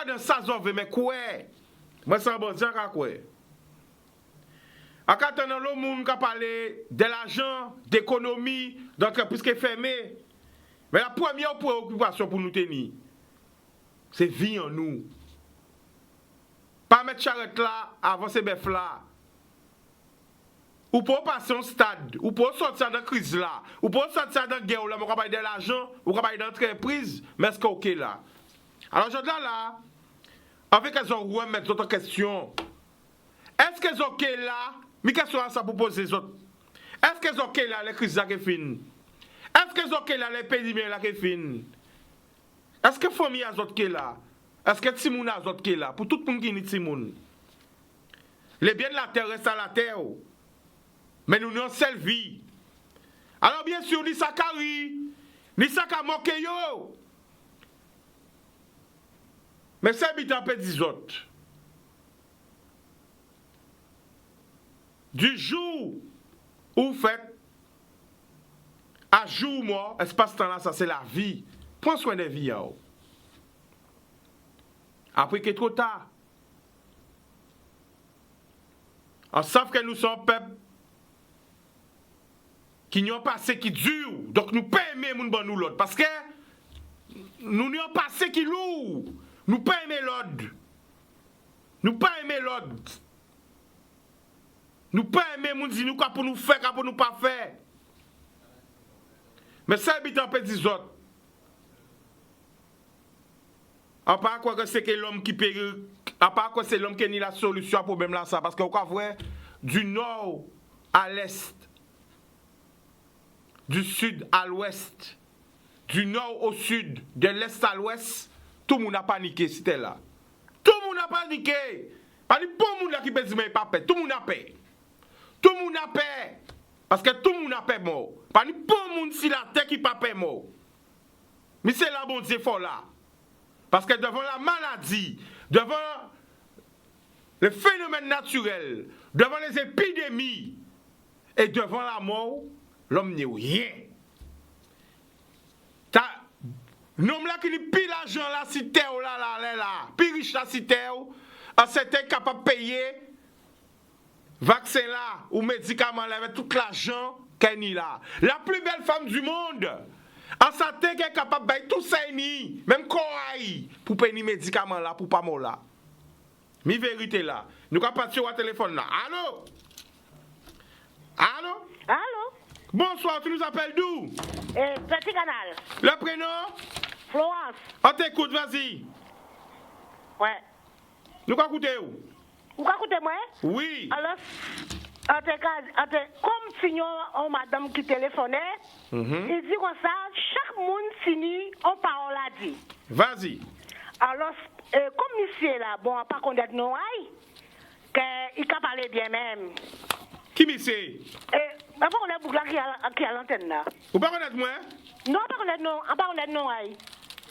dans ça, mais quoi? Moi, c'est un bon dire quoi? À quand on a le monde qui a parlé de l'argent, d'économie, d'entreprise qui est fermée. Mais la première préoccupation pour nous tenir, c'est vie en nous. Pas mettre charrette là, avancer bœuf là. Ou pour passer un stade, ou pour sortir de la crise là, ou pour sortir de la guerre, ou pour parler de l'argent, ou pour parler d'entreprise, mais est-ce qu'on est là? Alors, je dis là, avec elles ont remettre d'autres questions. Est-ce qu'elles ont là? Mais question à ça pour poser les autres. Est-ce qu'elles ont là les crises qui fin? Est-ce qu'elles ont là les épidémies qui fin? Est-ce que la famille a autres qui là? Est-ce que Timoun a autres qui là? Pour tout le monde qui est Timoun. Les biens de la terre restent à la terre. Mais nous n'avons seule vie. Alors bien sûr, ni ça carry, ni ça ka moqué yo. Mais c'est habitant peu des autres. Du jour où vous faites À jour, moi, espace-temps là, ça c'est la vie. Prends soin des vies. Après qu'il est trop tard. On sait que nous sommes un peuple qui n'y a pas passé qui dure. Donc nous pas aimer moun ban nous l'autre. Parce que nous n'y a pas passé qui lourd. Nous pas aimer l'autre. Nous pas aimer l'autre. Nous pas aimer moun di nous quoi pour nous faire, quoi pour nous pas faire. Mais ça habite en petit autres. À part quoi que c'est que l'homme qui périt, à part quoi c'est l'homme qui ni la solution à problème là ça parce que vous voyez du nord à l'est, du sud à l'ouest, du nord au sud, de l'est à l'ouest, tout le monde a paniqué c'était là. Tout le monde a paniqué. Pas de bon monde là qui peut dire mais pas paix, tout le monde a paix. Tout le monde a paix parce que tout le monde a paix mort. Pas de bon monde si la terre qui pas paix mort. Mais c'est là bon Dieu fort là. Parce que devant la maladie, devant les phénomènes naturels, devant les épidémies et devant la mort, l'homme n'est rien. L'homme là qui dit pile l'argent là, si terre là, pile riche là, si terre, c'était capable de payer vaccin là ou médicaments là avec tout l'argent qu'elle a là. La plus belle femme du monde. En santé qui est capable de tout ça même corail pour payer médicaments là pour pas mort là. Mi vérité là. Nous avons partir au téléphone là. Allô? Allô? Allô? Bonsoir, tu nous appelles d'où? Petit Canal. Le prénom? Florence. On t'écoute, vas-y. Ouais. Nous avons écouté où? Vous écoutez moi? Oui. Alors, comme sinon, madame qui téléphonait, il dit comme ça, chaque monde finit en parole à dire. Vas-y. Alors, comme monsieur là, bon, pas qu'on est non, qu'il a parlé bien même. Qui monsieur? Pas qu'on est boucla qui a l'antenne là. Ou pas connaître moi? Non, pas qu'on est non, pas qu'on est non,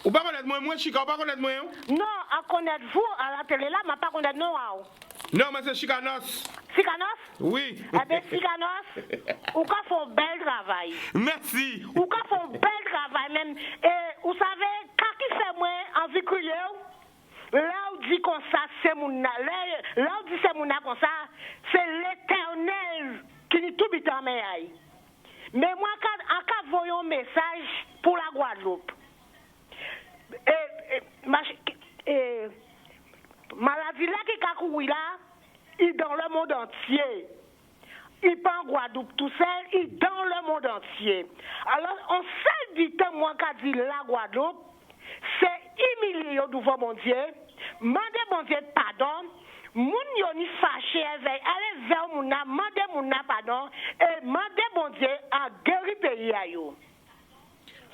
ou pas connaître moi, Chica, ou pas connaître moi? Non, à connaître vous à la télé là, mais pas connaître non. Non, mais c'est Chicanos. Chicanos? Oui. Eh bien, Chicanos, ou qu'a fait un bel travail. Merci. Ou qu'a fait un bel travail même. Et vous savez, quand qui fait moi en vie criée, là où dit comme ça, c'est mon là où dit c'est mon comme ça, c'est l'Éternel qui nous tout bite en main. Mais moi, quand voyons un message pour la Guadeloupe, maladie là qui a couru là, il dans le monde entier. Il pas en Guadeloupe tout seul, il dans le monde entier. Alors, on sait du temps, moi, qu'a dit la Guadeloupe, c'est humilier devant mon Dieu, demander mon Dieu pardon, moun yoni fâché, allez vers mon âme, demander mon âme pardon, et demander mon Dieu à guérir pays à yo.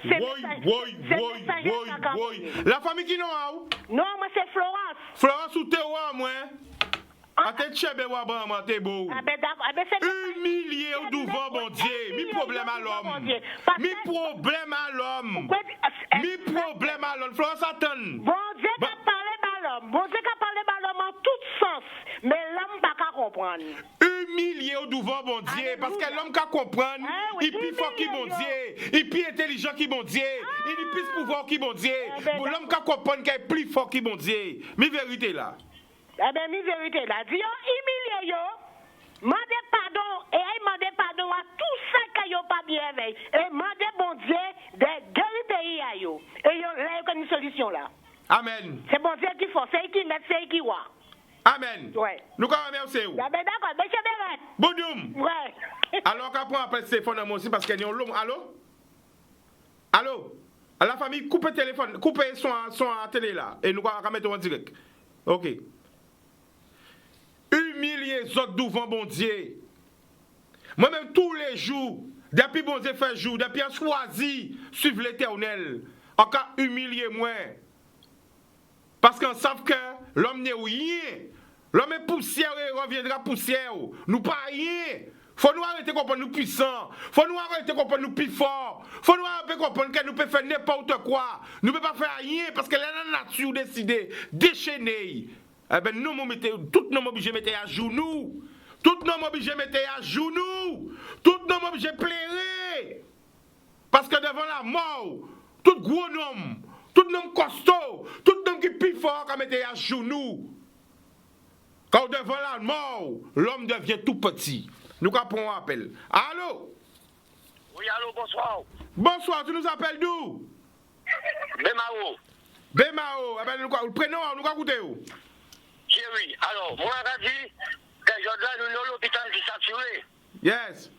Oui. La famille qui non a où? Non, moi c'est Florence. Florence ou Théo, moi? A te tchebe wa ban man te beau. Humilié au devant mon Dieu. Mi problème à l'homme. Mi problème à l'homme. Mi problème à l'homme. Florence attend. Bon Dieu qui a parlé à l'homme. Bon Dieu qui a parlé à l'homme en tout sens. Mais l'homme n'a pas comprendre. Humilié au devant mon Dieu. Parce que l'homme qui comprendre, il est plus fort qui mon Dieu. Il est plus intelligent qui mon Dieu. Il est plus pouvoir qui mon Dieu. L'homme qui comprendre qu'il est plus fort qui mon Dieu. Mi vérité là. Eh bien, mi vérité là. Dis yo, humilié yo. Mandez pardon. Et mandez pardon à tous ceux qui n'ont pas bien veillé. Et mandez bon Dieu de guérir pays à yo. Et yo, là, il y a une solution là. Amen. C'est bon Dieu qui faut. C'est qui met, c'est qui voit. Amen. Ouais. Nous quand même c'est où? D'accord, monsieur Beret. Boudoum. Ouais. Alors qu'après après téléphone à moi aussi parce qu'il y a un long. Allô? À la famille, coupez le téléphone, coupez son à télé là. Et nous allons mettre en direct. Ok. Humilier les autres devant bon Dieu. Moi-même, tous les jours, depuis bon Dieu fait jour, depuis on choisi suivre l'Éternel, on cas humilier moi. Parce qu'on sait que l'homme n'est rien. L'homme est poussière et reviendra poussière. Nous pas rien. Faut nous arrêter de comprendre nous puissants. Faut nous arrêter de comprendre nous plus forts. Faut nous arrêter de comprendre que nous pouvons faire n'importe quoi. Nous ne pouvons pas faire rien parce que la nature décide déchaîner. Eh ben nous toutes nos obligés mettre à genoux. Toutes nos obligés mettre à genoux. Toutes nos obligés pleurer. Parce que devant la mort, tout gros homme, tout homme costaud, tout homme qui est plus fort comme était à genoux. Quand devant la mort, l'homme devient tout petit. Nous capons un appel. Allô? Oui, allô, bonsoir. Bonsoir, tu nous appelles d'où? Bemao. Bemao, le prénom, nous avons écouté où? Jerry, alors, moi, j'ai dit que je dois nous à l'hôpital qui est saturé. Yes.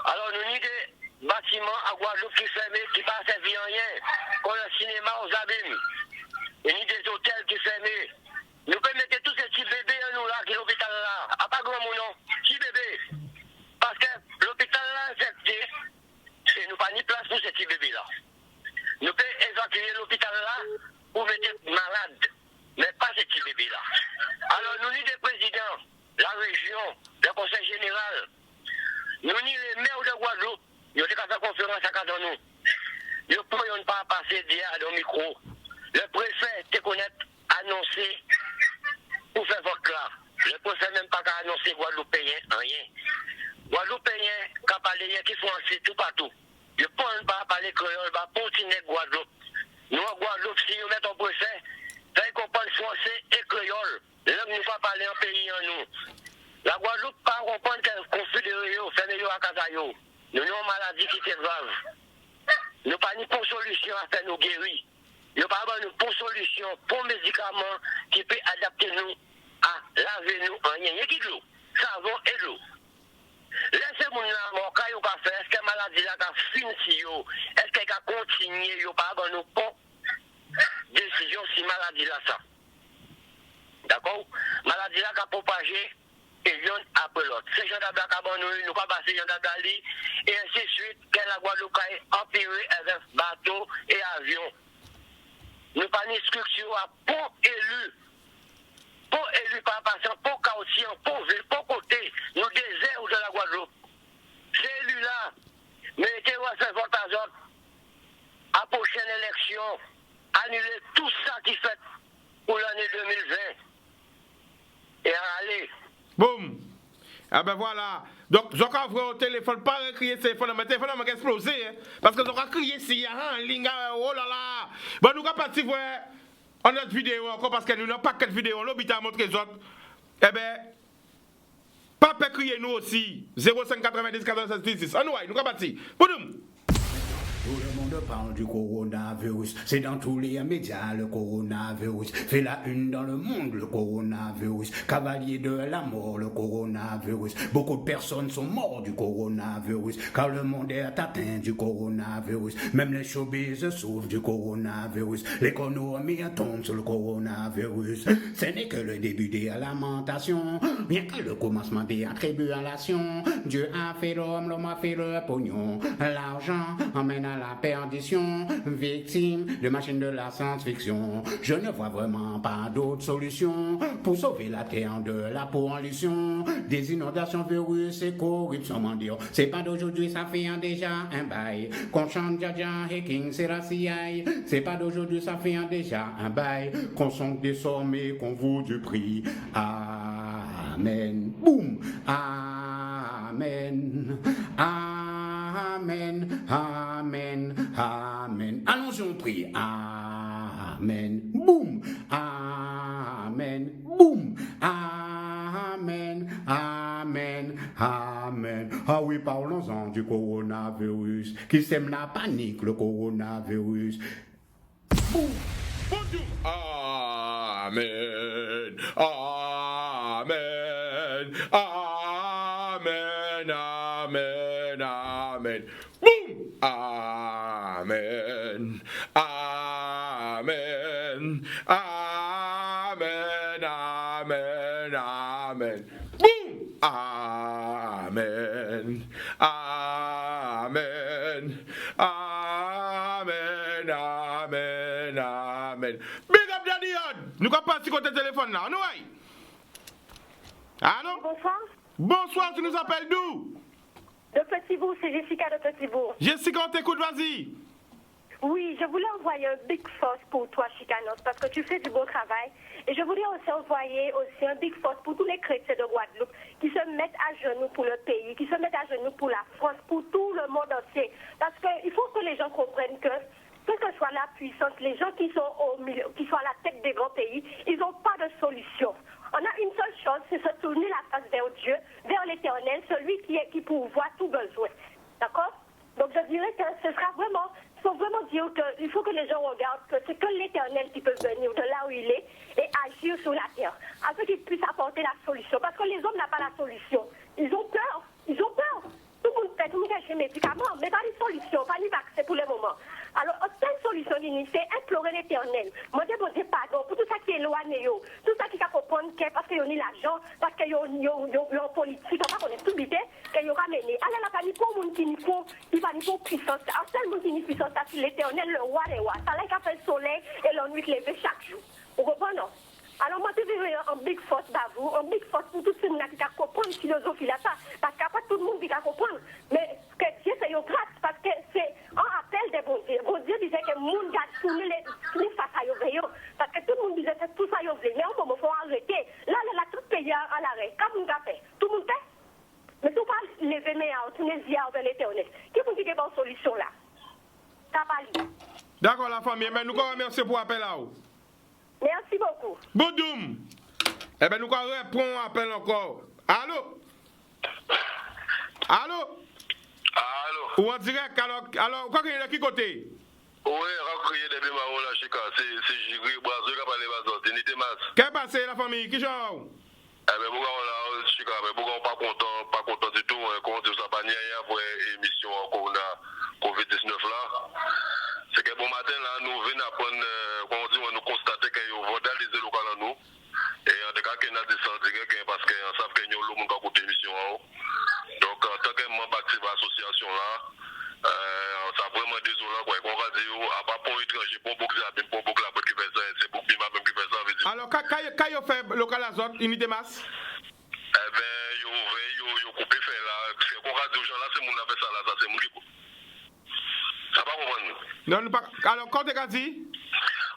Alors, nous avons des bâtiments à Guadeloupe qui sont fermés, qui ne pas servir à rien, comme le cinéma aux abîmes. Et ni des hôtels qui sont fermés. Nous pouvons mettre tous ces petits bébés à nous là, qui est l'hôpital là. À pas grand mon nom, petits bébés. Parce que l'hôpital là est infecté, et nous pas ni place pour ces petits bébés là. Nous pouvons évacuer l'hôpital là pour mettre malades, mais pas ces petits bébés là. Alors nous ni des présidents, la région, le conseil général, nous ni les maires de Guadeloupe, nous avons fait conférence à dans nous. Nous ne pouvons pas passer dire à nos micros. Le préfet te connaît annoncé pour faire votre là. Le préfet même pas qu'à annoncer Guadeloupéen, rien. Guadeloupéen, qui parlent qui font ainsi tout partout. Je ne peux pas parler créole, je vais continuer Guadeloupe. Nous, en Guadeloupe, si nous mettons préfet, fait comprendre français et créole. Là, nous ne pas parler en pays en nous. La Guadeloupe, pas comprendre qu'elle confédérée, fermée à Casayo. Nous avons une maladie qui est grave. Nous n'avons pas ni pour solution à faire nous guérir. Nous n'avons pas pour solution, pour médicaments qui peut adapter nous à laver nous en rien. Il y a qui de l'eau, savon et de l'eau. Laissez-moi mon cas, est-ce que la maladie là a fini, est-ce qu'elle a continué, il n'y a pas de décision si maladie là ça. D'accord? Maladie là a propagé et l'un après l'autre. Ces gens d'abord qui nous pas passer gens d'abord et ainsi de suite, que la Guadeloupe a empiré avec bateau et avion. Nous pas ni structure à pour élu par patient, pour quartier, pour ville, pour côté, nous désert de la Guadeloupe. C'est élu là, mettez-vous à votre azot, à prochaine élection, annuler tout ça qui fait pour l'année 2020 et aller. Boum. Ah ben voilà. Donc, je vais vous au téléphone, pas crier ce téléphone, mais le téléphone va exploser. Hein, parce que je vais crier si en ligne, oh là là. Bon, nous allons partir voir en notre vidéo encore, parce que nous n'avons pas quelques vidéos, l'hôpital montre les autres. Eh ben, pas crier nous aussi. 0590 96 16. En nous allons partir. Boum. Tout le monde parle du coronavirus, c'est dans tous les médias le coronavirus, fait la une dans le monde le coronavirus, cavalier de la mort le coronavirus, beaucoup de personnes sont mortes du coronavirus, car le monde est atteint du coronavirus, même les showbiz souffrent du coronavirus, l'économie tombe sur le coronavirus, ce n'est que le début des lamentations, bien que le commencement des tribulations, Dieu a fait l'homme a fait le pognon, l'argent emmène à la perdition, victime de machines de la science-fiction. Je ne vois vraiment pas d'autre solution pour sauver la terre de la pollution, des inondations, virus et corruption mondiale. C'est pas d'aujourd'hui, ça fait déjà un bail qu'on chante Jaja et King Selassie. C'est pas d'aujourd'hui, ça fait déjà un bail qu'on chante des sommes et qu'on vaut du prix. Amen. Boum. Amen. Amen, amen, amen. Allons-y, prie. Amen, boum. Amen, boum. Amen, amen, amen. Ah oui, parlons-en du coronavirus qui sème la panique, le coronavirus. Boum. Amen, amen, amen, amen, amen. Boum! Amen, amen, amen, amen, amen. Boum! Amen, amen, amen, amen, amen. Big up Daddy Odd! Nous allons passer côté téléphone là, nous aïe. Allô? Bonsoir. Bonsoir, tu nous appelles d'où? De Petit-Bourg, c'est Jessica de Petit-Bourg. Jessica, on t'écoute, vas-y. Oui, je voulais envoyer un big force pour toi, Chicanos, parce que tu fais du beau travail. Et je voulais aussi envoyer un big force pour tous les chrétiens de Guadeloupe qui se mettent à genoux pour le pays, qui se mettent à genoux pour la France, pour tout le monde entier. Parce qu'il faut que les gens comprennent que, quelle que soit la puissance, les gens qui sont au milieu, qui sont à la tête des grands pays, ils n'ont pas de solution. On a une seule chose, c'est se tourner la face vers Dieu, vers l'Éternel, celui qui pourvoit tout besoin. D'accord? Donc je dirais que ce sera vraiment, il faut vraiment dire qu'il faut que les gens regardent que c'est que l'Éternel qui peut venir de là où il est et agir sur la terre, afin qu'il puisse apporter la solution. Parce que les hommes n'ont pas la solution. Ils ont peur. Ils ont peur. Tout le monde fait, tout le monde a des médicaments, mais pas de solution, pas de vaccin pour le moment. Alors, seule solution, c'est implorer l'Éternel. Moi, je demande pardon pour tout ça qui est éloigné, tout ça qui va comprendre que parce qu'ils ont l'argent, parce qu'ils ont politique, on va connaître tout vite, qu'ils ont ramené. Alors, là, pas ni pour monde qui n'y faut, il va ni pour puissance. Un seul monde qui n'y puissance, c'est l'Éternel, le roi des rois. Ça, là, qui a fait le soleil et la nuit lever chaque jour. Vous comprenez, non? Alors, moi, je vais en big force d'avou, en big force pour tout ce monde qui va comprendre la philosophie là, parce qu'après, tout le monde qui va comprendre. Mais que Dieu, c'est une grâce, parce que c'est un appel des bons dieux. Bon Dieu disait que le monde a tourné les face à eux, parce que tout le monde disait que tout ça, ils mais au moment, il faut arrêter. Là, tout pays à l'arrêt. Quand vous fait, tout le monde fait. Mais si vous pas lever mes armes, tourner les yeux vers l'Éternel, qui vous dit qu'il y a une solution là? Ça va aller. D'accord, la famille, mais nous remercions pour l'appel là. Merci beaucoup. Boudoum. Eh bien, nous répondons à l'appel encore. Allô? Allô? Allô? Ou en direct, alors quoi qu'il y a de qui côté? Oui, raccroyer des bémarons là, Chica. C'est Jigri, Boiseux, qui a parlé de ça. Unité masse. Qu'est-ce qui passe, la famille? Qui genre? Eh bien, pourquoi on là, Chica, mais pourquoi on pas content du tout, quand on dit ça, pas ni rien pour émission qu'on a COVID-19 là. C'est que bon matin là, nous venons apprendre, quand on dit, on nous constater qu'il y a vandalisé le local à nous. Et en tout cas, qu'il y a des direct parce qu'ils savent qu'il y a le monde qui a coûté l'émission en haut. Donc, en tant que membre actif de l'association là, ça vraiment désolant quoi. On va dire, à part pour étranger, pour beaucoup de pour beaucoup de qui fait ça, c'est beaucoup Bima même qui fait ça. Alors, quand il fait local azote, unité masse? Eh bien, il coupé fait là. C'est qu'on va dire aux gens là, c'est mon fait ça là, ça c'est mon qui coupe. Ça va comprendre? Non, pas. Alors, quand tu as dit?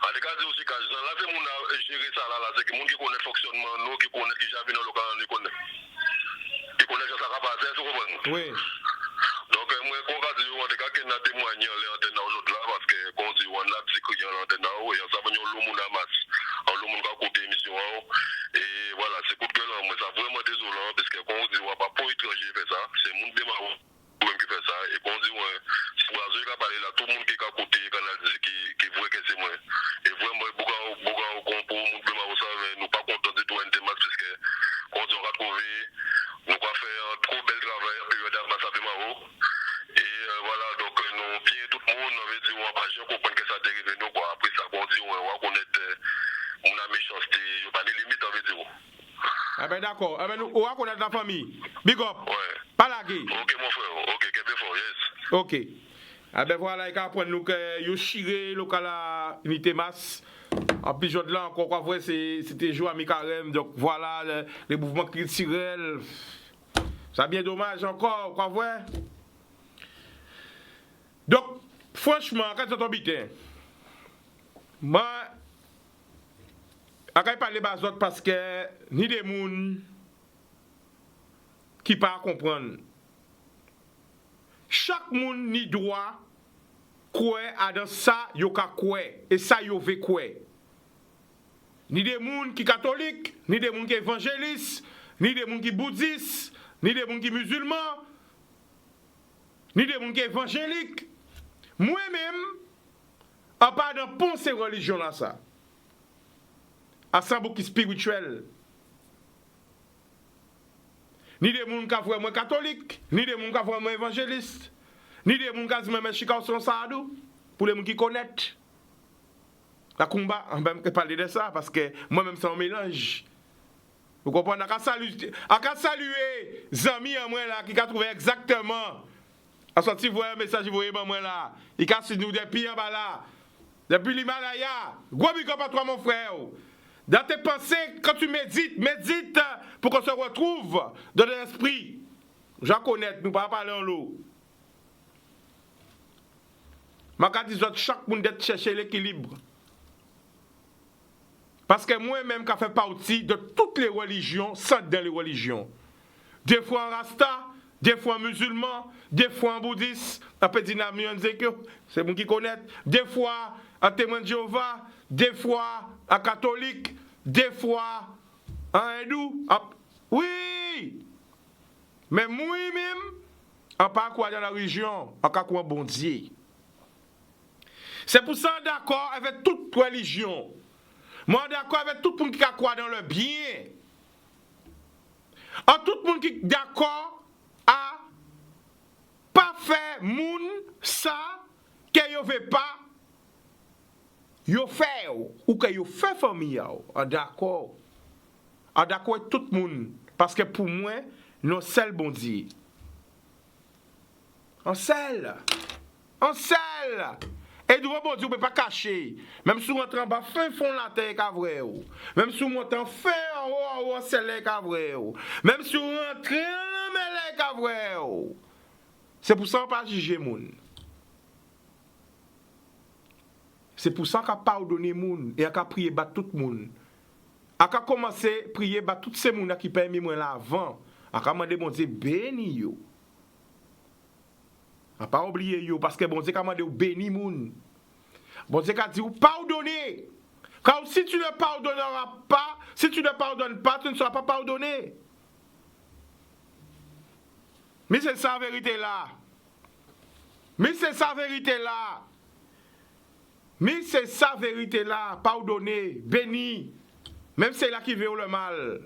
En tout cas, aussi, quand là, c'est mon gérer ça là, c'est que mon qui connaît le fonctionnement, nous qui connaît qui jamais dans le local, qui connaît ça va passer, tu comprends? Oui. Donc, moi, quand on dit, en tout cas, qu'il y a témoigné à l'antenne dans l'autre là, parce que quand on dit, on a dit qu'il y a l'antenne là, et ça va nous le monde à masse, le monde va coûter l'émission, et voilà, c'est coup de gueule, mais c'est vraiment désolant, parce que quand on dit, on va pas pour étranger faire ça, c'est le monde démarre même qui fait ça, et quand on dit, si vous avez parlé là, tout le monde qui a coûté, qui voit que c'est moi, et vraiment, beaucoup pour le monde démarre ça, nous pas contents du tout, parce que quand on va trouver, nous avons fait un trop bel travail en période d'ambassade Maro. Et voilà, donc nous, bien tout le monde, on veut dire, on va pas comprendre que ça dérive nous, quoi. Après ça, on dit, on va connaître la méchanceté, il n'y a pas de limite, on veut dire. Ah ben d'accord, ah ben nous, on va connaître la famille. Big up. Ouais. Pas la gueule. Ok, mon frère, ok, bien fort, yes. Ok. Ah ben voilà, il va apprendre nous que yo chiré local à unité masse. En plus, de là, encore, quoi, vrai, c'était joué à mi-carême. Donc voilà, les mouvements culturels. C'est bien dommage encore, quoi, vrai. Donc, franchement, quand tu habites, moi, je ne parle pas d'autres parce que ni des gens qui ne peuvent pas comprendre. Chaque monde ni droit croire à dans ça, yo ka croire et ça yo veut croire. Ni des gens qui catholiques, ni des gens qui évangélistes, ni des gens qui bouddhistes, ni des gens qui musulmans, ni des gens qui évangéliques. Moi-même, à part de penser religion là ça. À ça beaucoup spirituel. Ni des gens qui voient moi catholique, ni des gens qui voient moi évangéliste, ni des gens qui disent même Chicago son sadou pour les gens qui connaissent. La combat, on va parler de ça parce que moi-même c'est un mélange. Vous comprenez? À saluer Zami à moi là qui a trouvé exactement. À sortir voir un message vous voyez moi là. Il casse nous depuis en bas là. Depuis l'Himalaya. Gros big up à toi mon frère. Dans tes pensées, quand tu médites pour qu'on se retrouve dans l'esprit. Je connais, nous ne pas parler en l'eau. Je dis chaque monde doit chercher l'équilibre. Parce que moi-même, je fais partie de toutes les religions, sans dans les religions. Des fois en Rasta, des fois en musulman, des fois en bouddhiste, en Pédinami, en Zékyo, c'est moi qui connais. Des fois en témoin de Jéhovah, des fois en catholique, des fois en hindou. Oui! Mais moi-même, on ne pas quoi dans la religion, on ne quoi bon Dieu. C'est pour ça d'accord avec toute religion. Moi d'accord avec tout le monde qui croit dans le bien. En tout le monde qui est d'accord à pas faire moun ça que yo veut pas yo fait ou que yo fait famille d'accord. En d'accord avec tout le monde parce que pour moi nous seul bon Dieu. En seul. Et nous, bon Dieu, on ne peut pas cacher. Même si on rentre en bas, fin fond la terre, vrai. Même si on monte en fin en haut, c'est les vrai. Même si on rentre en vrai. C'est pour ça qu'on ne peut pas juger les gens. C'est pour ça qu'on a pardonné les gens et qu'on a prié pour tout le monde. On a commencé à prier pour tous ces gens qui permettent moi l'avant. On a demandé bon Dieu béni yo. A pas oublier yo parce que bon Dieu commande ou béni moun. Bon Dieu a dit ou pardonner. Car si tu ne pardonneras pas, si tu ne pardonnes pas, tu ne seras pas pardonné. Mais c'est ça la vérité là. Mais c'est ça la vérité là. Mais c'est ça la vérité là, pardonner, béni. Même c'est là qui veut le mal.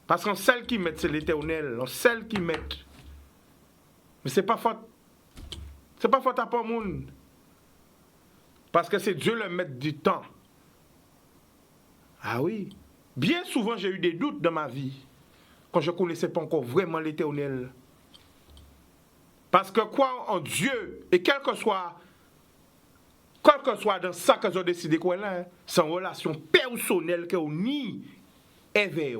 Parce qu'on celle qui met c'est l'Éternel, on celle qui met. Mais c'est pas faute. C'est pas faute à pas monde. Parce que c'est Dieu le maître du temps. Ah oui. Bien souvent, j'ai eu des doutes dans ma vie. Quand je ne connaissais pas encore vraiment l'Éternel. Parce que quoi en Dieu, et quel que soit dans ça que j'ai décidé quoi là, c'est une relation personnelle que ni éveillé.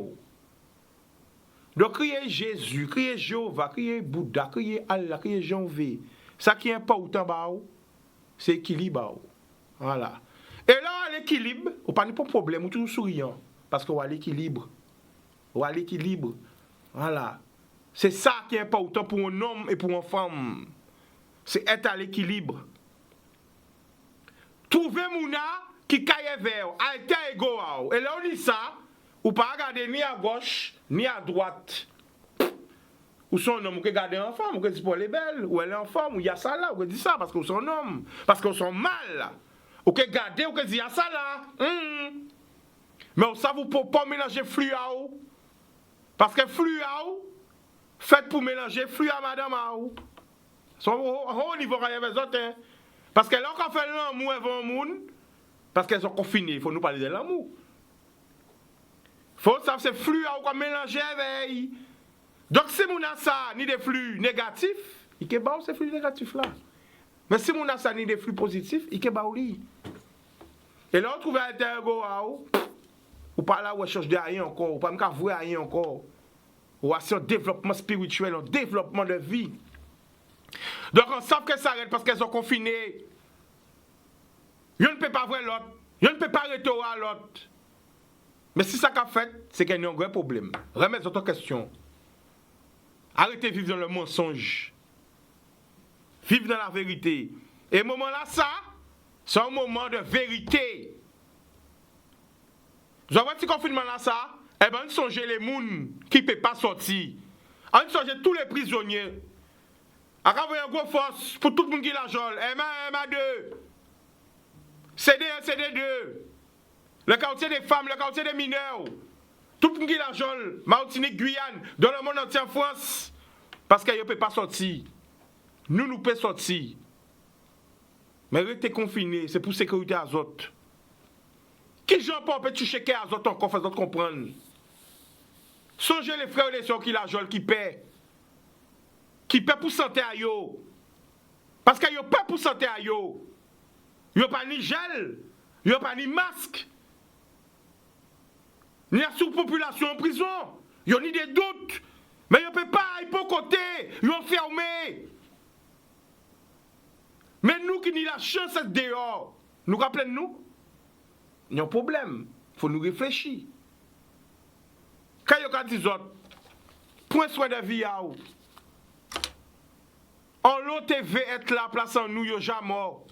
Donc, crier Jésus, crier Jéhovah, crier Bouddha, crier Allah, crier Jean-V. Ça qui est important, c'est l'équilibre. Voilà. Et là, l'équilibre, on n'a pas de problème, on est toujours souriant. Parce qu'on a l'équilibre. On a l'équilibre. Voilà. C'est ça qui est important pour un homme et pour une femme. C'est être à l'équilibre. Trouver Mouna qui caille vers, alter ego. Et là, on dit ça. Ou pas regarder ni à gauche, ni à droite. Ou son homme, ou regarder en femme, ou que dit pour elle est belle, ou elle est en forme, ou il y a ça là, ou que dit ça, parce qu'on son homme, parce qu'on son mal. Ou que regarder, ou que dit il y a ça là. Mais ça, vous ne pouvez pas mélanger flux à eau. Parce que flux à eau, faites pour mélanger flux à madame à eau. Son haut niveau quand il y avait autres. Hein. Parce que là, quand on fait l'amour avant le monde, parce qu'elles sont confinées, il faut nous parler de l'amour. Faut savoir c'est flux à quoi mélanger avec. Donc si mon a ça ni des flux négatifs, il que ba ces flux négatifs là. Mais si mon a ça ni des flux positifs, il que ba li. Et là on trouve alter ego ou pas là recherche de rien encore, ou pas me voir rien encore. Ou c'est un développement spirituel, un développement de vie. Donc on sait que ça arrête parce qu'elles sont confinées. Je ne peux pas voir l'autre, je ne peux pas arrêter à l'autre. Mais si ça qu'a fait, c'est qu'il y a un grand problème. Remettez votre question. Arrêtez de vivre dans le mensonge. Vivre dans la vérité. Et ce moment-là, ça, c'est un moment de vérité. Vous avez ce confinement-là, ça, eh bien, on songe les gens qui ne peuvent pas sortir. On songe tous les prisonniers. On va avoir une grosse force pour tout le monde qui la joue. MA2. CD1, CD2. Le quartier des femmes, le quartier des mineurs, tout le monde qui la joue, Martinique, Guyane, dans le monde entier en France, parce qu'ils ne peuvent pas sortir. Nous pouvons sortir. Mais restez confinés, c'est pour sécurité à autres. Qui j'en peut toucher à autres encore, faire d'autres comprendre. Songez les frères et les soeurs qui la jouent, qui paient. Qui paient pour santé à eux. Parce qu'ils n'ont pas pour santé à eux. Ils n'ont pas ni gel, ils n'ont pas ni masque. Ni la surpopulation en prison. Il y a ni des doutes. Mais il ne peut pas, il peut côté. Ils ont fermé. Mais nous qui n'y la chance d'être dehors, nous rappelons-nous, il y a un problème. Il faut nous réfléchir. Quand il y a des autres, point soin de vie à vous. On l'autre veut être là, place en nous, il n'y a jamais mort.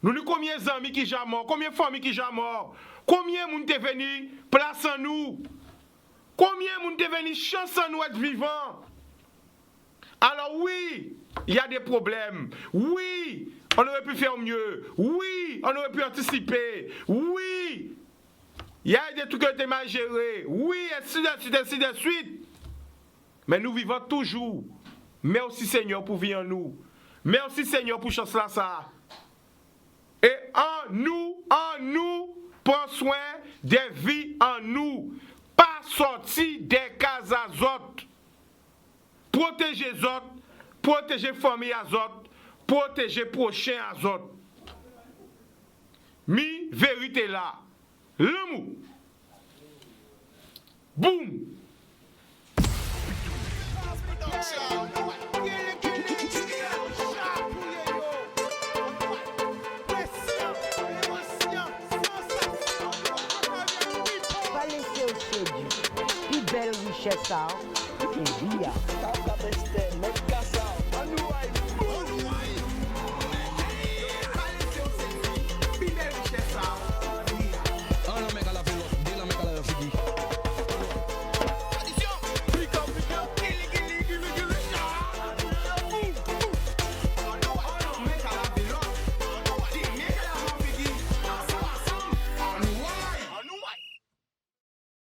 Nous avons combien d'amis qui sont morts, combien de familles qui sont morts, combien de gens sont venus, place en nous, combien de gens sont venus, chance en nous être vivants. Alors oui, il y a des problèmes. Oui, on aurait pu faire mieux. Oui, on aurait pu anticiper. Oui, il y a des trucs qui ont été mal gérés. Oui, ainsi de suite. Mais nous vivons toujours. Merci Seigneur pour vivre en nous. Merci Seigneur pour chance là ça. Et en nous, prends soin des vies en nous. Pas sortir des cases à autres. Protéger les autres, protéger la famille à autres, protéger les prochains à autres. Mi vérité là. L'amour. Boum. Pas laisser au séduit. Plus belle richesse, ça. Et bien.